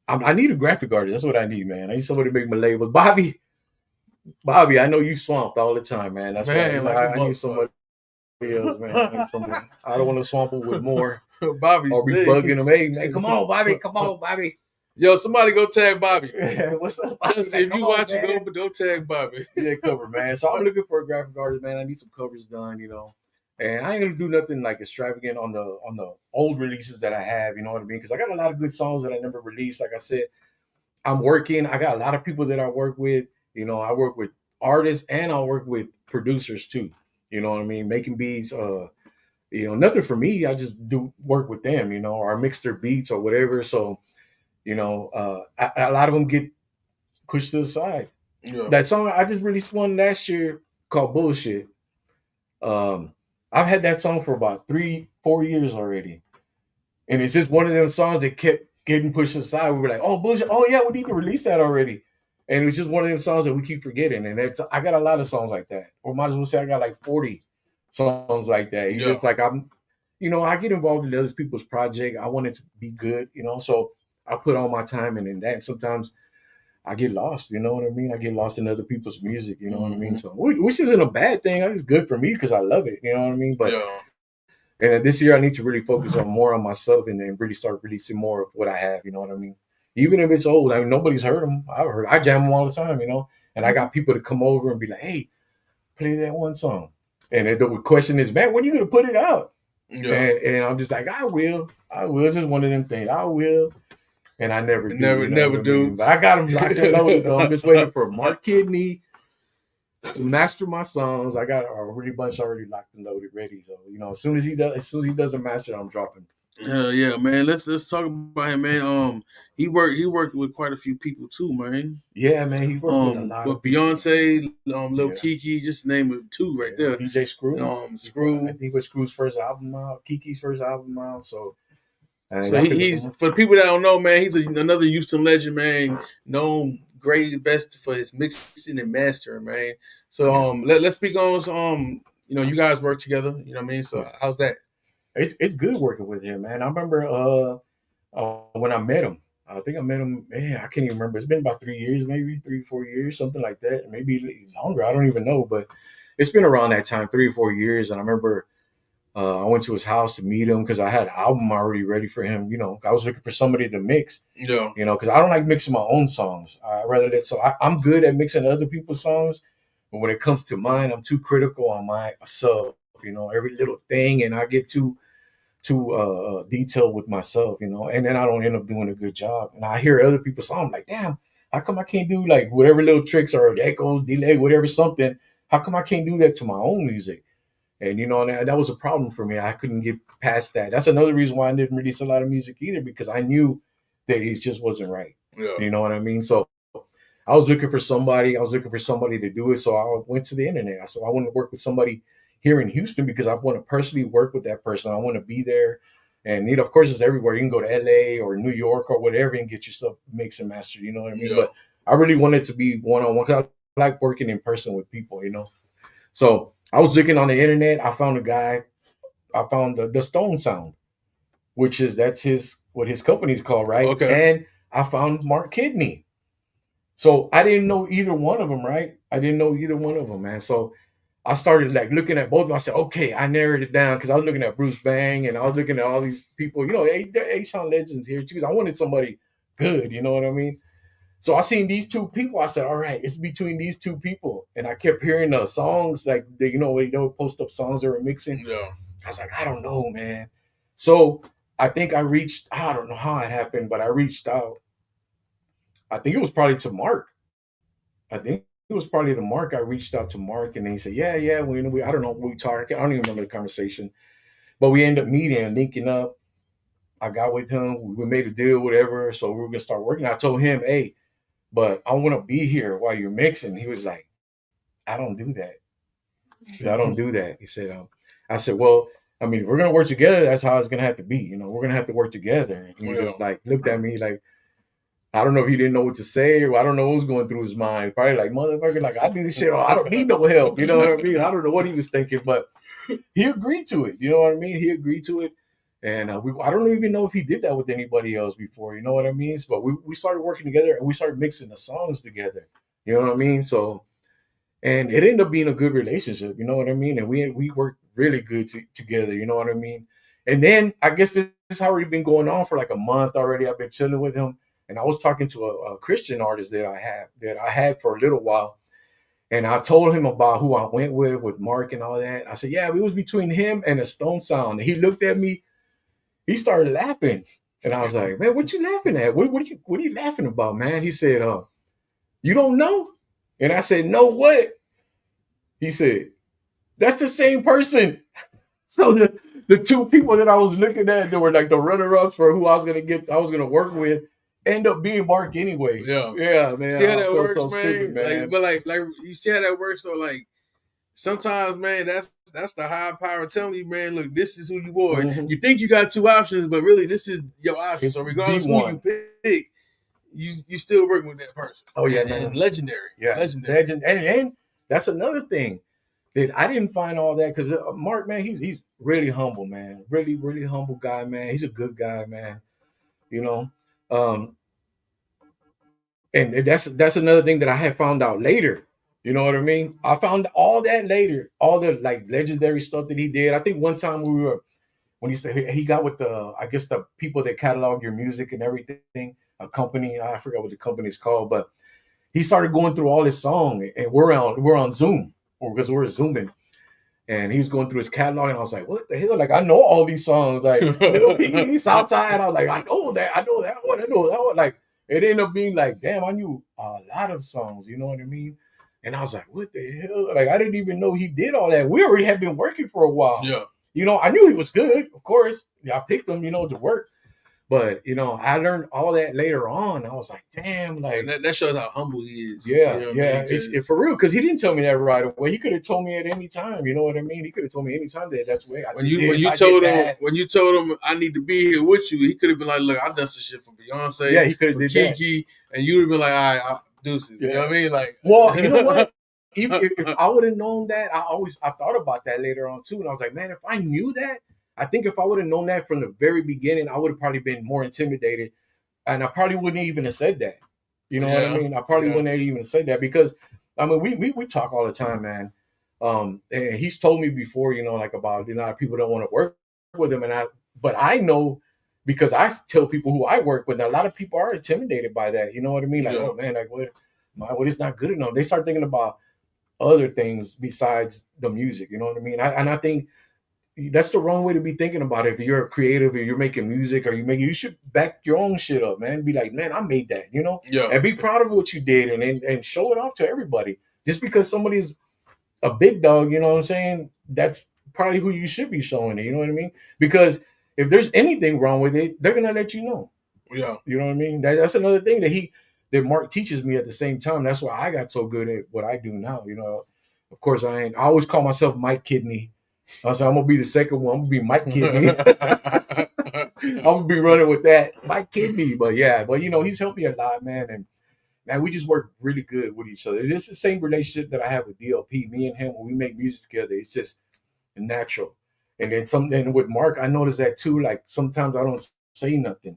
I need a graphic artist. That's what I need, man. I need somebody to make my labels. Bobby, I know you swamped all the time, man. That's man, why I need somebody else, man. I don't want to swamp them with more. Bobby's or be bugging them. Hey, man, come on, Bobby. Yo, somebody go tag Bobby. What's up, Bobby? If you watch it, go tag Bobby. Yeah, cover, man. So I'm looking for a graphic artist, man. I need some covers done, you know. And I ain't gonna do nothing like extravagant on the old releases that I have, you know what I mean? Because I got a lot of good songs that I never released. Like I said, I'm working. I got a lot of people that I work with. You know, I work with artists and I work with producers too. You know what I mean? Making beats, you know, nothing for me. I just do work with them, you know, or I mix their beats or whatever. So, you know, a lot of them get pushed to the side. Yeah. That song, I just released one last year called Bullshit. I've had that song for about 3-4 years already. And it's just one of them songs that kept getting pushed aside. We were like, oh, Bullshit. Oh, yeah, we need to release that already. And it was just one of them songs that we keep forgetting. And I got a lot of songs like that. Or might as well say I got like 40 songs like that. You just like, you know, I get involved in other people's project. I want it to be good, you know. So I put all my time in that. And sometimes I get lost, you know what I mean? I get lost in other people's music, you know what I mean? So, which isn't a bad thing. It's good for me because I love it, you know what I mean? But and this year I need to really focus more on myself and then really start releasing more of what I have, you know what I mean? Even if it's old, I mean, nobody's heard them. I jam them all the time, you know? And I got people to come over and be like, hey, play that one song. And the question is, man, when are you going to put it out? Yeah. And I'm just like, I will. It's just one of them things. I will. And I never do. But I got them locked and loaded, though. I'm just waiting for Mark Kidney to master my songs. I got a really bunch already locked and loaded, ready. So, you know, as soon as he does a master, I'm dropping. Yeah, man. Let's talk about him, man. He worked with quite a few people too, man. Yeah, man. He's worked with a lot. But Beyonce, Lil Kiki, just name it two right there. DJ Screw. Screw. I think it was Screw's first album out. Kiki's first album out. So he's for the people that don't know, man. He's another Houston legend, man. Known great best for his mixing and mastering, man. So let's speak on you know, you guys work together. You know what I mean? So how's that? It's good working with him, man. I remember when I met him. I think I met him. Man, I can't even remember. It's been about 3 years, maybe 3-4 years, something like that. Maybe longer. I don't even know, but it's been around that time, 3 or 4 years. And I remember I went to his house to meet him because I had an album already ready for him. You know, I was looking for somebody to mix. Yeah. You know, because I don't like mixing my own songs. I rather let I'm good at mixing other people's songs, but when it comes to mine, I'm too critical on myself. You know, every little thing, and I get too detailed with myself, you know, and then I don't end up doing a good job. And I hear other people's songs, I'm like, damn, how come I can't do like whatever little tricks or echoes, delay, whatever, something? How come I can't do that to my own music? And, you know, that was a problem for me. I couldn't get past that. That's another reason why I didn't release a lot of music either, because I knew that it just wasn't right. Yeah. You know what I mean? So I was looking for somebody. To do it. So I went to the internet. So I wanted to work with somebody here in Houston because I want to personally work with that person. I want to be there. And, you know, of course, it's everywhere. You can go to LA or New York or whatever and get yourself mixed and mastered. You know what I mean? Yeah. But I really wanted to be one-on-one because I like working in person with people, you know. So I was looking on the internet. I found a guy. I found the Stone Sound, that's what his company's called, right? Okay. And I found Mark Kidney. So I didn't know either one of them, right? I didn't know either one of them, man. So I started like looking at both of them. I said, okay, I narrowed it down because I was looking at Bruce Bang and I was looking at all these people, you know, they're A-Sound legends here too. I wanted somebody good, you know what I mean? So I seen these two people. I said, all right, it's between these two people. And I kept hearing the songs, like, they would post up songs they were mixing. Yeah. I was like, I don't know, man. So I think I don't know how it happened, but I reached out. I think it was probably to Mark. I reached out to Mark and he said, yeah, I don't know. We talked. I don't even remember the conversation. But we ended up meeting and linking up. I got with him. We made a deal, whatever. So we were gonna start working. I told him, hey, but I want to be here while you're mixing. He was like, I don't do that. He said, I don't do that. He said, I said, well, I mean, if we're gonna work together, that's how it's gonna have to be. You know, we're gonna have to work together. And he just like looked at me like, I don't know if he didn't know what to say, or I don't know what was going through his mind. Probably like, motherfucker, like I do this shit. I don't need no help. You know what I mean? I don't know what he was thinking, but he agreed to it. You know what I mean? He agreed to it. And I don't even know if he did that with anybody else before. You know what I mean? But we started working together and we started mixing the songs together. You know what I mean? So, and it ended up being a good relationship. You know what I mean? And we worked really good together. You know what I mean? And then I guess this has already been going on for like a month already. I've been chilling with him. And I was talking to a Christian artist that I had for a little while. And I told him about who I went with Mark and all that. I said, yeah, it was between him and a Stone Sound. And he looked at me, he started laughing. And I was like, man, what you laughing at? What are you laughing about, man? He said, you don't know? And I said, no, what? He said, that's the same person. So the two people that I was looking at that were like the runner-ups for who I was gonna work with, end up being Mark anyway. Yeah, man. See how that works, so man? stupid, man. Like, but like you see how that works. So like sometimes, man, that's the high power telling you, man, look, this is who you are. Mhm. You think you got two options, but really this is your option. It's So regardless of B1. who you pick, you still working with that person. Oh yeah, and man. legendary. Yeah, legendary. And that's another thing that I didn't find all that because Mark, man, he's really humble, man. Really, really humble guy, man. He's a good guy, man. You know, and that's another thing that I had found out later. You know what I mean? I found all that later, all the like legendary stuff that he did. I think one time when he got with I guess the people that catalog your music and everything, a company, I forgot what the company's called, but he started going through all his song, and we're on Zoom, or because we're Zooming, and he was going through his catalog, and I was like, what the hell? Like, I know all these songs, like Little Piggy, Southside. I was like, I know that one, I know that one. Like, it ended up being like, damn, I knew a lot of songs. You know what I mean? And I was like, what the hell? Like, I didn't even know he did all that. We already had been working for a while. Yeah. You know, I knew he was good, of course. Yeah, I picked him, to work. But, I learned all that later on. I was like, damn, like. And that shows how humble he is. Yeah, You know what yeah. I mean? It's for real, because he didn't tell me that right away. He could have told me at any time. You know what I mean? He could have told me any time that that's where when you told him I need to be here with you, he could have been like, look, I done some shit for Beyonce. Yeah, he could have did Kiki, and you would have been like, all right, deuces. Yeah. You know what I mean? Like, well, you know what? Even if I would have known that, I thought about that later on too, and I was like, man, if I knew that, I think if I would have known that from the very beginning, I would have probably been more intimidated, and I probably wouldn't even have said that. You know what I mean? I probably wouldn't have even said that because, I mean, we talk all the time, man. And he's told me before, like about people don't want to work with him, but I know because I tell people who I work with, and a lot of people are intimidated by that. You know what I mean? Like, oh man, like what is not good enough? They start thinking about other things besides the music. You know what I mean? I think that's the wrong way to be thinking about it. If you're a creative, or you're making music, or you should back your own shit up, man. Be like, man, I made that, and be proud of what you did, and show it off to everybody. Just because somebody's a big dog, you know what I'm saying? That's probably who you should be showing it. You know what I mean? Because if there's anything wrong with it, they're gonna let you know. Yeah, you know what I mean? That's another thing that Mark teaches me at the same time. That's why I got so good at what I do now. Of course, I always call myself Mike Kidney. I said, I'm gonna be the second one. I'm gonna be Mike Kidney. I'm gonna be running with that Mike Kidney. But he's helped me a lot, man. And man, we just work really good with each other. It's the same relationship that I have with DLP. Me and him, when we make music together, it's just natural. And then with Mark, I noticed that too. Like sometimes I don't say nothing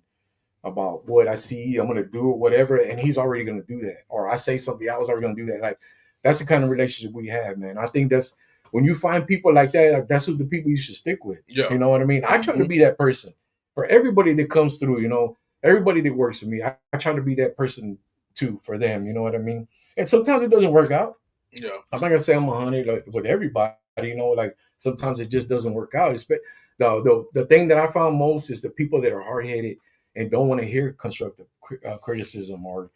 about what I see, I'm gonna do or whatever, and he's already gonna do that. Or I say something, I was already gonna do that. Like that's the kind of relationship we have, man. I think that's when you find people like that, like, that's who the people you should stick with. Yeah. You know what I mean? I try to be that person for everybody that comes through, everybody that works with me. I try to be that person too for them, you know what I mean? And sometimes it doesn't work out. Yeah. I'm not gonna say I'm 100 like, with everybody, like sometimes it just doesn't work out. The thing that I found most is the people that are hard-headed and don't want to hear constructive criticism or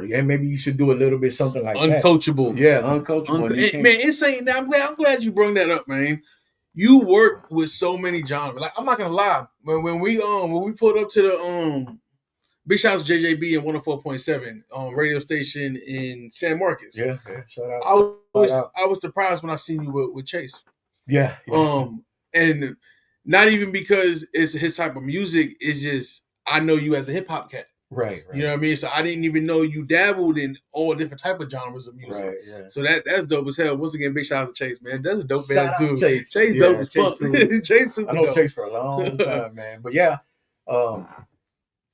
maybe you should do a little bit something like uncoachable. That. Yeah, uncoachable. Man, it's saying that I'm glad you brought that up, man. you work with so many genres. Like I'm not gonna lie, when we pulled up to the big shout out to JJB and 104.7 radio station in San Marcos. Yeah, shout out. I was surprised when I seen you with Chase. Yeah. And not even because it's his type of music, it's just I know you as a hip hop cat. Right. You know what I mean? So I didn't even know you dabbled in all different type of genres of music. Right, yeah. So that's dope as hell. Once again, big shout out to Chase, man. That's a dope ass dude. Chase dope as fuck. Chase super I know dope. Chase for a long time, man. But yeah,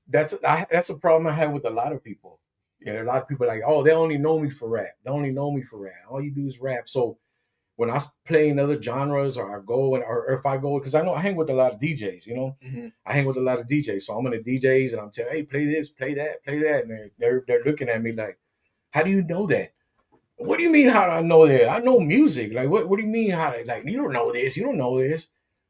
that's a problem I have with a lot of people. Yeah, a lot of people are like, oh, they only know me for rap. They only know me for rap. All you do is rap. So when I play in other genres, or I go or if I go, because I know I hang with a lot of DJs, you know, I hang with a lot of DJs. So I'm in the DJs and I'm telling, hey, play this, play that, and they're looking at me like, how do you know that? What do you mean? How do I know that? I know music. Like, what do you mean? Like, you don't know this. You don't know this.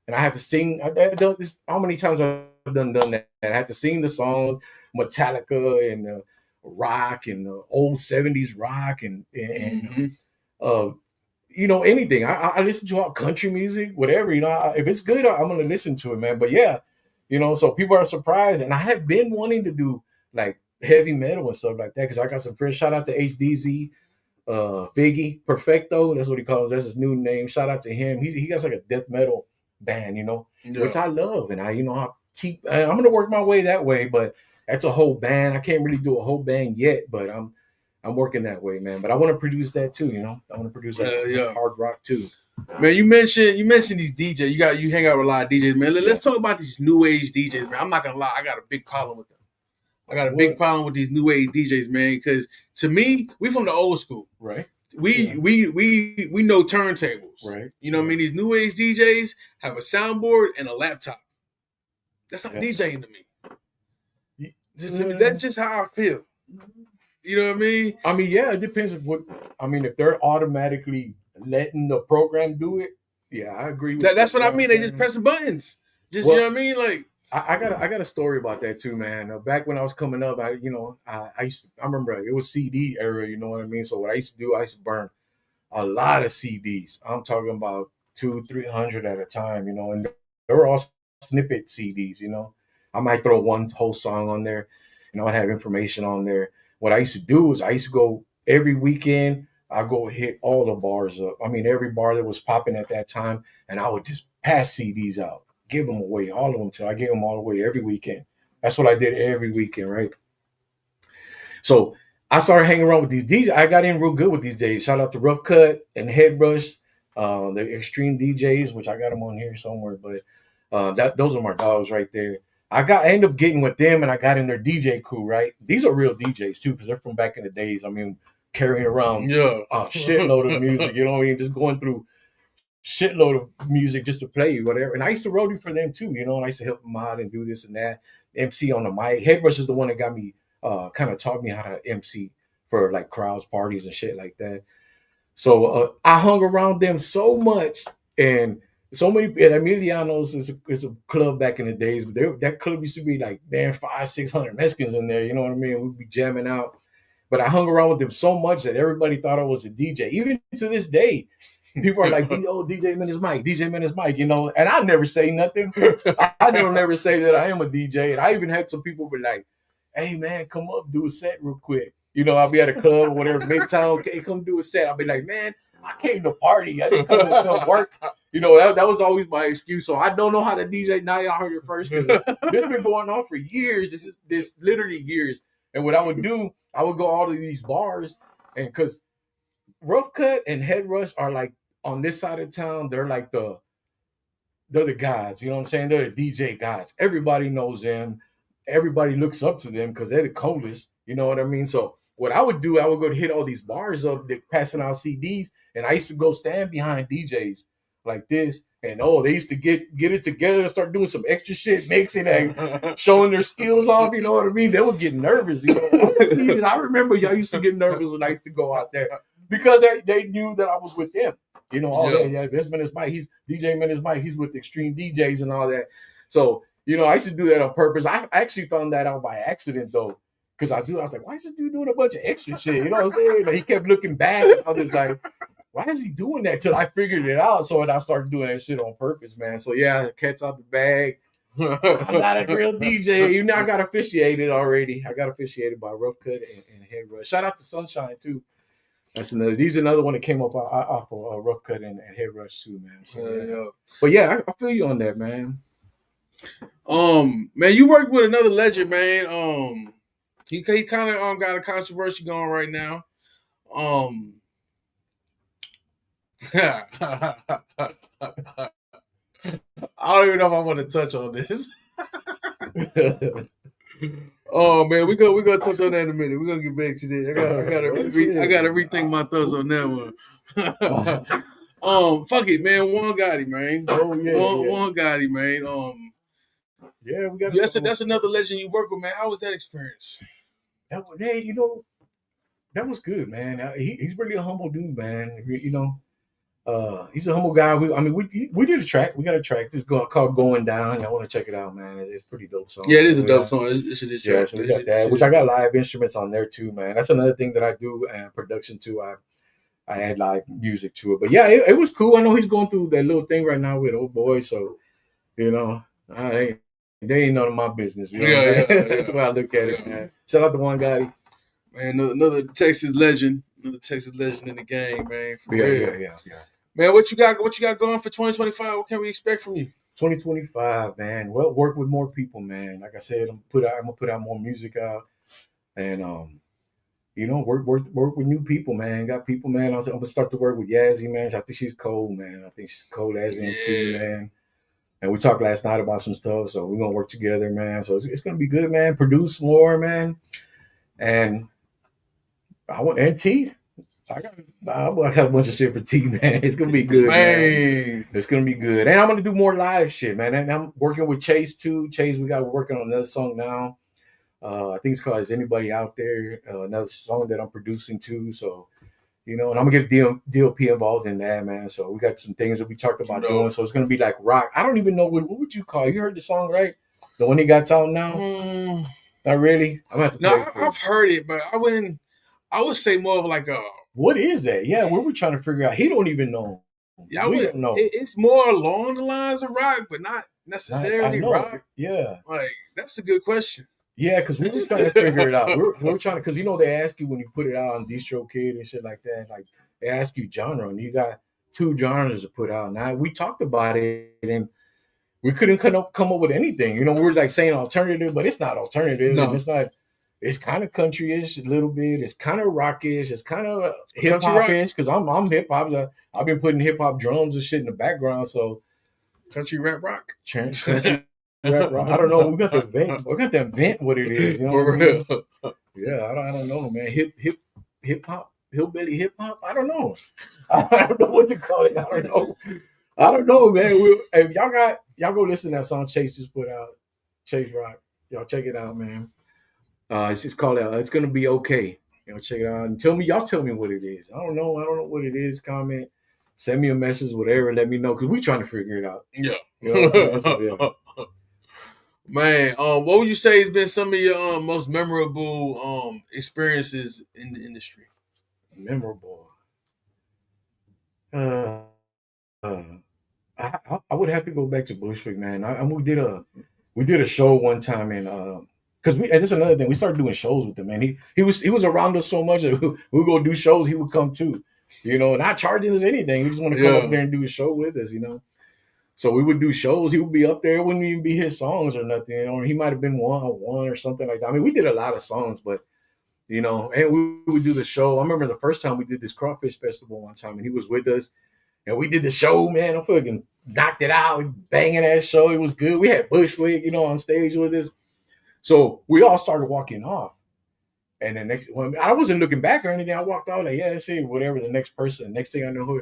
And I have to sing. I've done this. How many times I've done that? I have to sing the song Metallica and rock and old 70s rock and you know, anything. I listen to all country music, whatever, you know, if it's good, I'm going to listen to it, man. But yeah, you know, so people are surprised. And I have been wanting to do like heavy metal and stuff like that. Cause I got some friends, shout out to HDZ, Figgy Perfecto. That's what he calls. That's his new name. Shout out to him. He got like a death metal band, you know, which I love. And I'm going to work my way that way, but that's a whole band. I can't really do a whole band yet, but I'm working that way, man. But I want to produce that too, you know. I want to produce hard rock too. Man, you mentioned these DJs. You hang out with a lot of DJs, man. Let's talk about these new age DJs, man. I'm not gonna lie, I got a big problem with them. I got a big problem with these new age DJs, man. Because to me, we from the old school, right? We know turntables, right? You know what I mean? These new age DJs have a soundboard and a laptop. That's not DJing to me. That's just how I feel. You know what I mean? I mean, yeah, it depends on if they're automatically letting the program do it, yeah, I agree with that's what I mean. They just pressing buttons. You know what I mean? Like I got a story about that too, man. Back when I was coming up, I remember it was CD era, you know what I mean? So what I used to do, I used to burn a lot of CDs. I'm talking about 200-300 at a time, you know, and they were all snippet CDs, you know. I might throw one whole song on there, and I'd have information on there. What I used to do is I used to go every weekend. I go hit all the bars up. I mean, every bar that was popping at that time, and I would just pass CDs out, give them away, all of them till I gave them all away every weekend. That's what I did every weekend, right? So I started hanging around with these DJs. I got in real good with these DJs. Shout out to Rough Cut and Headrush, the Extreme DJs, which I got them on here somewhere. But those are my dogs right there. I ended up getting with them, and I got in their DJ crew, right? These are real DJs too, because they're from back in the days. I mean, carrying around a shitload of music, you know what I mean? Just going through shitload of music just to play whatever. And I used to roadie for them too, you know, and I used to help them out and do this and that. MC on the mic. Headrush is the one that got me, kind of taught me how to MC for like crowds, parties, and shit like that. So I hung around them so much, and so many. And Emiliano's is a club back in the days, but that club used to be like, man, 500-600 Mexicans in there. You know what I mean? We'd be jamming out. But I hung around with them so much that everybody thought I was a DJ. Even to this day, people are like, "Oh, DJ MENACE Mike, DJ MENACE Mike," you know. And I never say nothing. I don't never say that I am a DJ. And I even had some people be like, "Hey, man, come up, do a set real quick." You know, I'll be at a club or whatever, Midtown. Okay, come do a set. I'll be like, "Man, I came to party. I didn't come to work." You know, that was always my excuse. So I don't know how to DJ. Now y'all heard it first. This has been going on for years. This literally years. And what I would do, I would go all to these bars, and because Rough Cut and Headrush are like on this side of town, they're the gods. You know what I'm saying? They're the DJ gods. Everybody knows them. Everybody looks up to them because they're the coolest. You know what I mean? So what I would do, I would go to hit all these bars up, passing out CDs, and I used to go stand behind DJs like this. And they used to get it together and start doing some extra shit, mixing and showing their skills off. You know what I mean? They would get nervous. You know, I remember y'all used to get nervous when I used to go out there because they knew that I was with them. You know, this MENACE Mike, he's DJ MENACE Mike, he's with Extreme DJs and all that. So, you know, I used to do that on purpose. I actually found that out by accident though, because I was like, why is this dude doing a bunch of extra shit? You know what I'm saying? Like, he kept looking back. I was like, why is he doing that? Till I figured it out. So I started doing that shit on purpose, man. So yeah, cat's out the bag. I'm not a real DJ. You know, I got officiated already. I got officiated by Rough Cut and Head Rush. Shout out to Sunshine too. That's another one that came up off of Rough Cut and Head Rush too, man. So, yeah. But yeah, I feel you on that, man. Man, you work with another legend, man. He kind of got a controversy going right now. I don't even know if I want to touch on this. Oh man, we gonna touch on that in a minute. We're gonna get back to that. I gotta rethink my thoughts on that one. Fuck it, man. One Gotti, man. Oh yeah, one Gotti, man. Yeah, we got. That's another legend you work with, man. How was that experience? Hey, you know, that was good, man. He's really a humble dude, man. You know, he's a humble guy. We did a track. We got a track. It's called "Going Down." I want to check it out, man. It's a pretty dope song. Yeah, it is a dope song. It's a track. So we got that, which I got live instruments on there too, man. That's another thing that I do, and production too. I add live music to it. But yeah, it was cool. I know he's going through that little thing right now with old boy, so you know, they ain't none of my business. You know That's the way I look at it, man. Shout out to One Gotti. Man, another Texas legend. Another Texas legend in the game, man. Yeah. Man, what you got going for 2025? What can we expect from you? 2025, man. Well, work with more people, man. Like I said, I'm gonna put out more music out, and you know, work with new people, man. Got people, man. I'm gonna start to work with Yazzie, man. I think she's cold, man. I think she's cold as MC, man. And we talked last night about some stuff, so we're gonna work together, man. So it's gonna be good, man. Produce more, man. And T. I got a bunch of shit for T, man. It's gonna be good, man. It's gonna be good, and I'm gonna do more live shit, man. And I'm working with Chase too. Chase, we got working on another song now. I think it's called "Is Anybody Out There?" Another song that I'm producing too. So, you know, and I'm gonna get DLP involved in that, man. So we got some things that we talked about doing. So it's gonna be like rock. I don't even know what would you call it? You heard the song, right? The one he got out now. Not really. I've heard it, but I would say more of like a. What is that? Yeah, we were trying to figure out. He don't even know. Yeah, we don't know. It's more along the lines of rock, but not necessarily rock. Yeah, like that's a good question. Yeah, because we were trying to figure it out. We're trying to, because you know they ask you when you put it out on DistroKid and shit like that. Like they ask you genre, and you got 2 genres to put out. Now we talked about it, and we couldn't come up with anything. You know, we're like saying alternative, but it's not alternative. No. It's not. It's kind of country-ish a little bit. It's kind of rock-ish. It's kind of hip-hop-ish because I'm hip-hop. I've been putting hip-hop drums and shit in the background. So country rap rock. Country rap rock. I don't know. We got to invent what it is. You know For real. Yeah, I don't know, man. Hip-hop, hillbilly hip-hop. I don't know. I don't know what to call it. I don't know, man. If y'all go listen to that song Chase just put out, Chase Rock. Y'all check it out, man. It's just called out. It's gonna be okay. You know, check it out and tell me what it is. I don't know what it is. Comment, send me a message, whatever. Let me know because we trying to figure it out. Yeah. You know, man, what would you say has been some of your most memorable experiences in the industry? Memorable. I would have to go back to Bushwick, man. We did a show one time in because and this is another thing. We started doing shows with him, man. He was around us so much that we would go do shows. He would come too, you know, not charging us anything. He just want to come up there and do a show with us, you know. So we would do shows. He would be up there. It wouldn't even be his songs or nothing, you know. He might have been one or something like that. I mean, we did a lot of songs, but you know, and we would do the show. I remember the first time we did this crawfish festival one time, and he was with us, and we did the show. Man, I fucking knocked it out, banging that show. It was good. We had Bushwick, you know, on stage with us. So we all started walking off. And then I wasn't looking back or anything. I walked out like, yeah, let's see, whatever the next person. Next thing I know,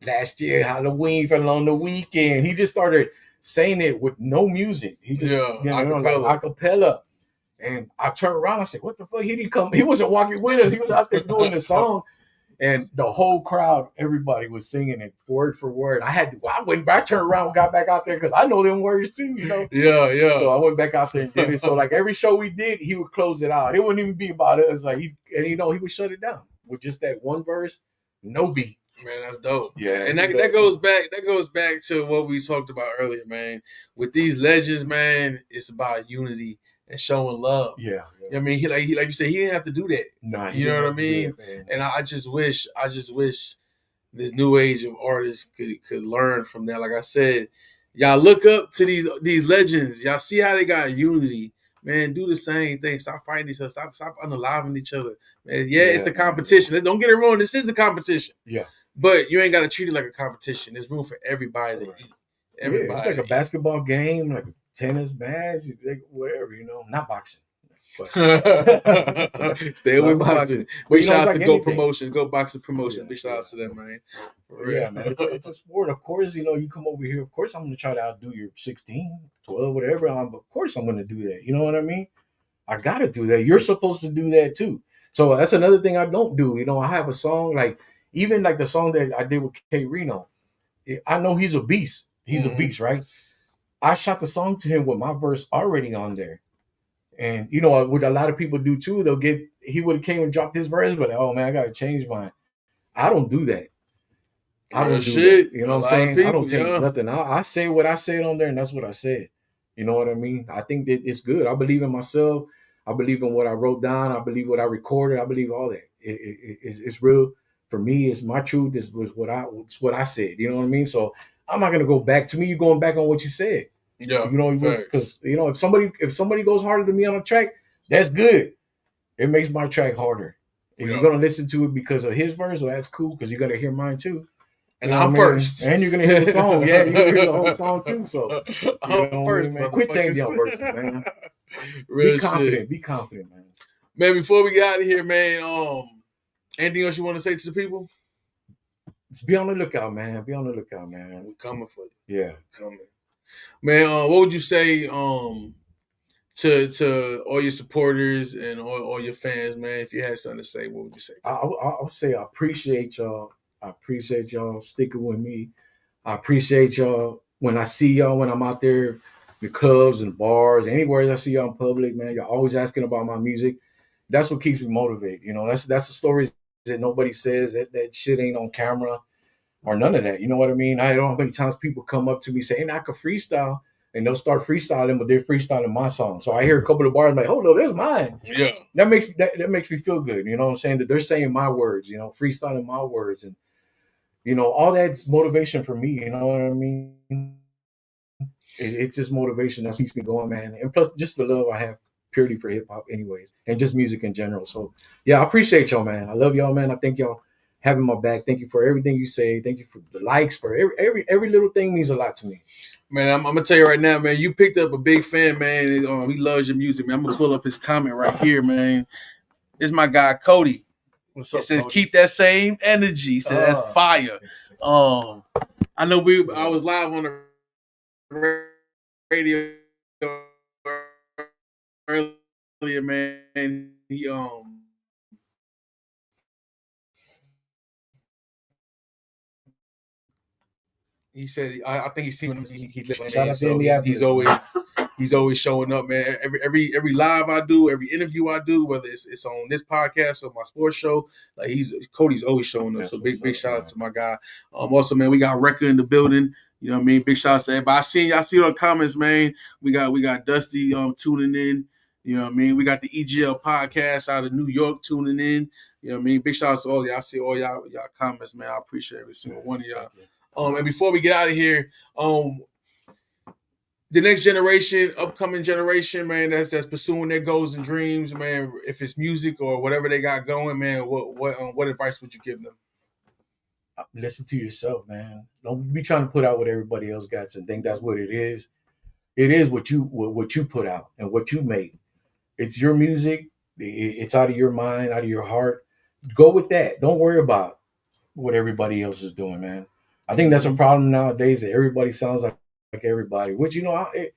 last year, Halloween fell on the weekend. He just started saying it with no music. He just, acapella. And I turned around, I said, what the fuck? He didn't come. He wasn't walking with us. He was out there doing the song. And the whole crowd, everybody was singing it word for word. I turned around and got back out there because I know them words too, you know? Yeah. So I went back out there and did it. So like every show we did, he would close it out. It wouldn't even be about us. Like he would shut it down with just that one verse, no beat. Man, that's dope. Yeah, And that goes back to what we talked about earlier, man. With these legends, man, it's about unity and showing love. Yeah, You know what I mean, he like you said, he didn't have to do that. nah, You know what I mean? And I just wish this new age of artists could learn from that. Like I said, y'all look up to these legends. Y'all see how they got unity. Man, do the same thing. Stop fighting each other. Stop unaliving each other. Man, it's the competition. Don't get it wrong. This is the competition. Yeah. But you ain't got to treat it like a competition. There's room for everybody to eat. Everybody. It's like a basketball game, like a tennis match, whatever, not boxing. Stay away from boxing. Big shout out to Go Promotion, Go Boxing Promotion. Big shout out to them, man. Yeah, man. It's a sport. Of course, you come over here. Of course, I'm going to try to outdo your 16, 12, whatever. Of course, I'm going to do that. You know what I mean? I got to do that. You're supposed to do that too. So that's another thing I don't do. I have a song even like the song that I did with K Reno. I know he's a beast. He's a beast, right? I shot the song to him with my verse already on there. And what a lot of people do too, he would have came and dropped his verse, but oh man, I gotta change mine. I don't do that. I don't do that. You know what I'm saying? People, I don't change nothing. I say what I said on there, and that's what I said. You know what I mean? I think that it's good. I believe in myself. I believe in what I wrote down. I believe what I recorded. I believe all that. It's real for me. It's my truth. It's what I said. You know what I mean? So I'm not gonna go back. To me, you're going back on what you said. Yeah, because if somebody goes harder than me on a track, that's good. It makes my track harder. If you're gonna listen to it because of his verse, well, that's cool because you're gonna hear mine too. And I'm first, and you're gonna hear the song. Yeah, you're gonna hear the whole song too. So I'm first, man. Quit changing your verses, man. Real be confident. Shit. Be confident, man. Man, before we get out of here, man. Anything else you want to say to the people? Just be on the lookout, man. Be on the lookout, man. We're coming for you. Yeah, coming. Man, what would you say to all your supporters and all your fans, man? If you had something to say, what would you say? I'll say I appreciate y'all. I appreciate y'all sticking with me. I appreciate y'all when I see y'all when I'm out there, the clubs and bars, anywhere I see y'all in public, man. You're always asking about my music. That's what keeps me motivated. That's the stories that nobody says. That shit ain't on camera. Or none of that. You know what I mean? I don't know how many times people come up to me saying, I could freestyle, and they'll start freestyling, but they're freestyling my song. So I hear a couple of bars, I'm like, hold on, there's mine. Yeah. That makes me feel good. You know what I'm saying? That they're saying my words, freestyling my words. And, all that's motivation for me. You know what I mean? It's just motivation that keeps me going, man. And plus, just the love I have purely for hip hop anyways, and just music in general. So, yeah, I appreciate y'all, man. I love y'all, man. I thank y'all having my back. Thank you for everything you say. Thank you for the likes. For every little thing means a lot to me. Man, I'm gonna tell you right now, man. You picked up a big fan, man. He loves your music, man. I'm gonna pull up his comment right here, man. This is my guy Cody. What's up? It says, Cody? "Keep that same energy." He said, "That's fire." I know I was live on the radio earlier, man. He said, I think he's seen him. He so he's always showing up, man. Every live I do, every interview I do, whether it's on this podcast or my sports show, like Cody's always showing up. So big shout out to my guy. Also, man, we got Record in the building. You know what I mean? Big shout out to everybody. I see all the comments, man. We got Dusty tuning in. You know what I mean? We got the EGL podcast out of New York tuning in. You know what I mean? Big shout out to all y'all. I see all y'all comments, man. I appreciate every single one of y'all. And before we get out of here, the next generation, upcoming generation, man, that's pursuing their goals and dreams, man. If it's music or whatever they got going, man, what advice would you give them? Listen to yourself, man. Don't be trying to put out what everybody else got and think that's what it is. It is what you put out and what you make. It's your music. It's out of your mind, out of your heart. Go with that. Don't worry about what everybody else is doing, man. I think that's a problem nowadays that everybody sounds like everybody, which, I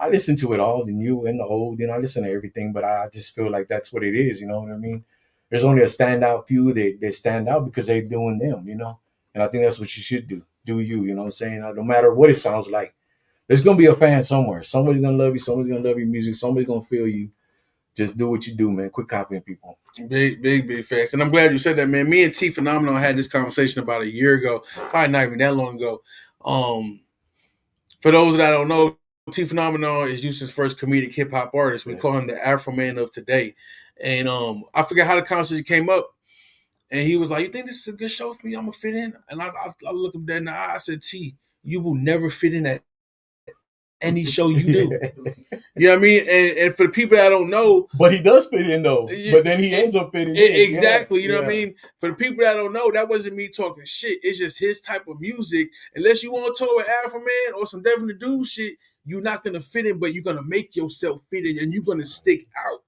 listen to it all, the new and the old, I listen to everything, but I just feel like that's what it is. You know what I mean? There's only a standout few that stand out because they're doing them, and I think that's what you should do. Do you, you know what I'm saying? No matter what it sounds like, there's going to be a fan somewhere. Somebody's going to love you. Somebody's going to love your music. Somebody's going to feel you. just do what you do, man. Quit copying people. Big facts. And I'm glad you said that, man. Me and T Phenomenon had this conversation about a year ago, probably not even that long ago. For those that don't know, T Phenomenon is Houston's first comedic hip hop artist. We call him the Afro Man of today. And I forget how the conversation came up. And he was like, "You think this is a good show for me? I'm gonna fit in." And I look him dead in the eye. I said, "T, you will never fit in at any show you do." You know what I mean? And for the people that don't know, but he does fit in though. But then he ends up fitting in. Exactly. You know what I mean? For the people that don't know, that wasn't me talking shit. It's just his type of music. Unless you want to tour with Afro Man or some Devin the Dude shit, you're not gonna fit in, but you're gonna make yourself fit in, and you're gonna stick out.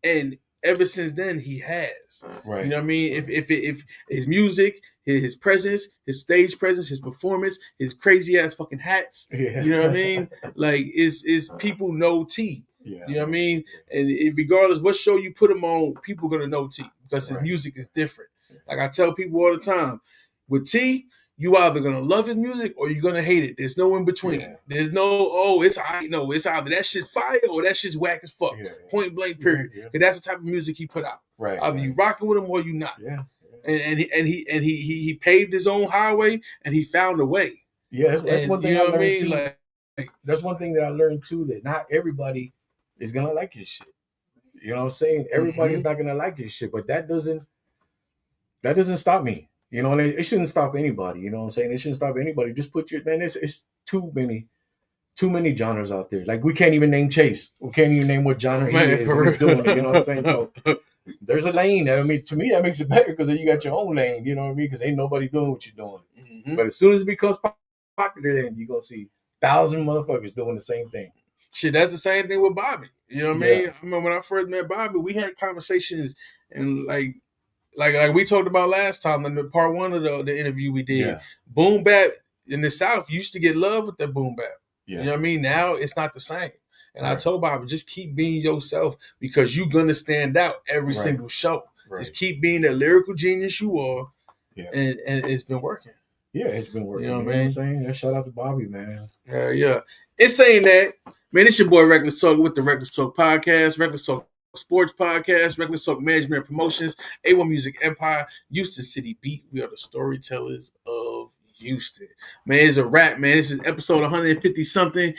And ever since then, he has. Right. You know what I mean? If his music, his presence, his stage presence, his performance, his crazy ass fucking hats. Yeah. You know what I mean? Like, is people know T. Yeah. You know what I mean? And regardless what show you put him on, people gonna know T because his music is different. Like I tell people all the time, with T, you either gonna love his music or you're gonna hate it. There's no in between. Yeah. There's no, it's either that shit's fire or that shit's whack as fuck. Yeah. Point blank, period. Because that's the type of music he put out. Right. Either you rocking with him or you not. Yeah. And he paved his own highway and he found a way. Yeah, that's one thing. You know what I mean? Like that's one thing that I learned too, that not everybody is gonna like his shit. You know what I'm saying? Everybody's not gonna like his shit, but that doesn't stop me. You know, and it shouldn't stop anybody. You know what I'm saying? It shouldn't stop anybody. Just put your, man, it's too many genres out there. Like we can't even name Chase. We can't even name what genre he is doing. You know what I'm saying? So there's a lane. I mean, to me, that makes it better because then you got your own lane. You know what I mean? Because ain't nobody doing what you're doing. Mm-hmm. But as soon as it becomes popular, then you're gonna see 1,000 motherfuckers doing the same thing. Shit, that's the same thing with Bobby. You know what I mean? I remember when I first met Bobby, we had conversations and like we talked about last time in the part one of the interview we did. Yeah. Boom bap in the South used to get love with that boom bap. Yeah. You know what I mean? Now it's not the same. And I told Bobby, just keep being yourself because you're gonna stand out every single show. Right. Just keep being the lyrical genius you are. Yeah. And it's been working. Yeah, it's been working. You know what I'm saying? Yeah, shout out to Bobby, man. Yeah. It's saying that, man, it's your boy Reckless Talk with the Reckless Talk Podcast, Reckless Talk Sports Podcast, Reckless Talk Management and Promotions, A1 Music Empire, Houston City Beat. We are the storytellers of Houston. Man, it's a wrap, man. This is episode 150 something.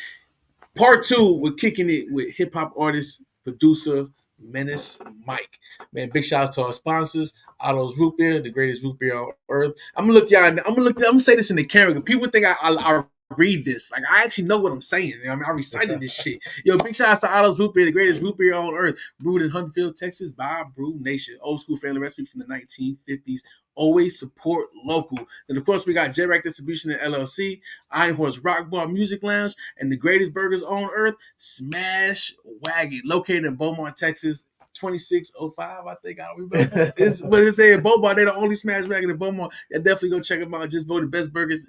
Part 2, we're kicking it with hip hop artist, producer, MENACE Mike. Man, big shout out to our sponsors, Otto's Root Beer, the greatest root beer on earth. I'm gonna say this in the camera. People think I read this. Like, I actually know what I'm saying. I mean, I recited this shit. Yo, big shout out to Otto's Root Beer, the greatest root beer on earth. Brewed in Huntsville, Texas by Brew Nation. Old school family recipe from the 1950s. Always support local. And of course, we got J-Rack Distribution and LLC, Iron Horse Rock Bar Music Lounge, and the greatest burgers on earth, Smash Wagon, located in Beaumont, Texas. 2605, I think. I don't remember. But it's saying Beaumont. They're the only smash wagon in Beaumont. Yeah, definitely go check them out. Just voted best burgers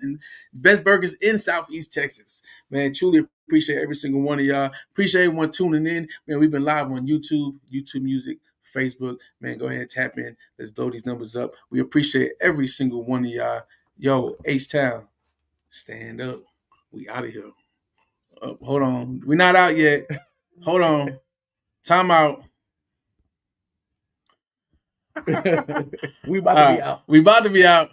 in Southeast Texas. Man, truly appreciate every single one of y'all. Appreciate everyone tuning in. Man, we've been live on YouTube Music, Facebook. Man, go ahead and tap in. Let's blow these numbers up. We appreciate every single one of y'all. Yo, H-Town, stand up. We out of here. Hold on. We're not out yet. Hold on. Time out. We about to be out. We about to be out.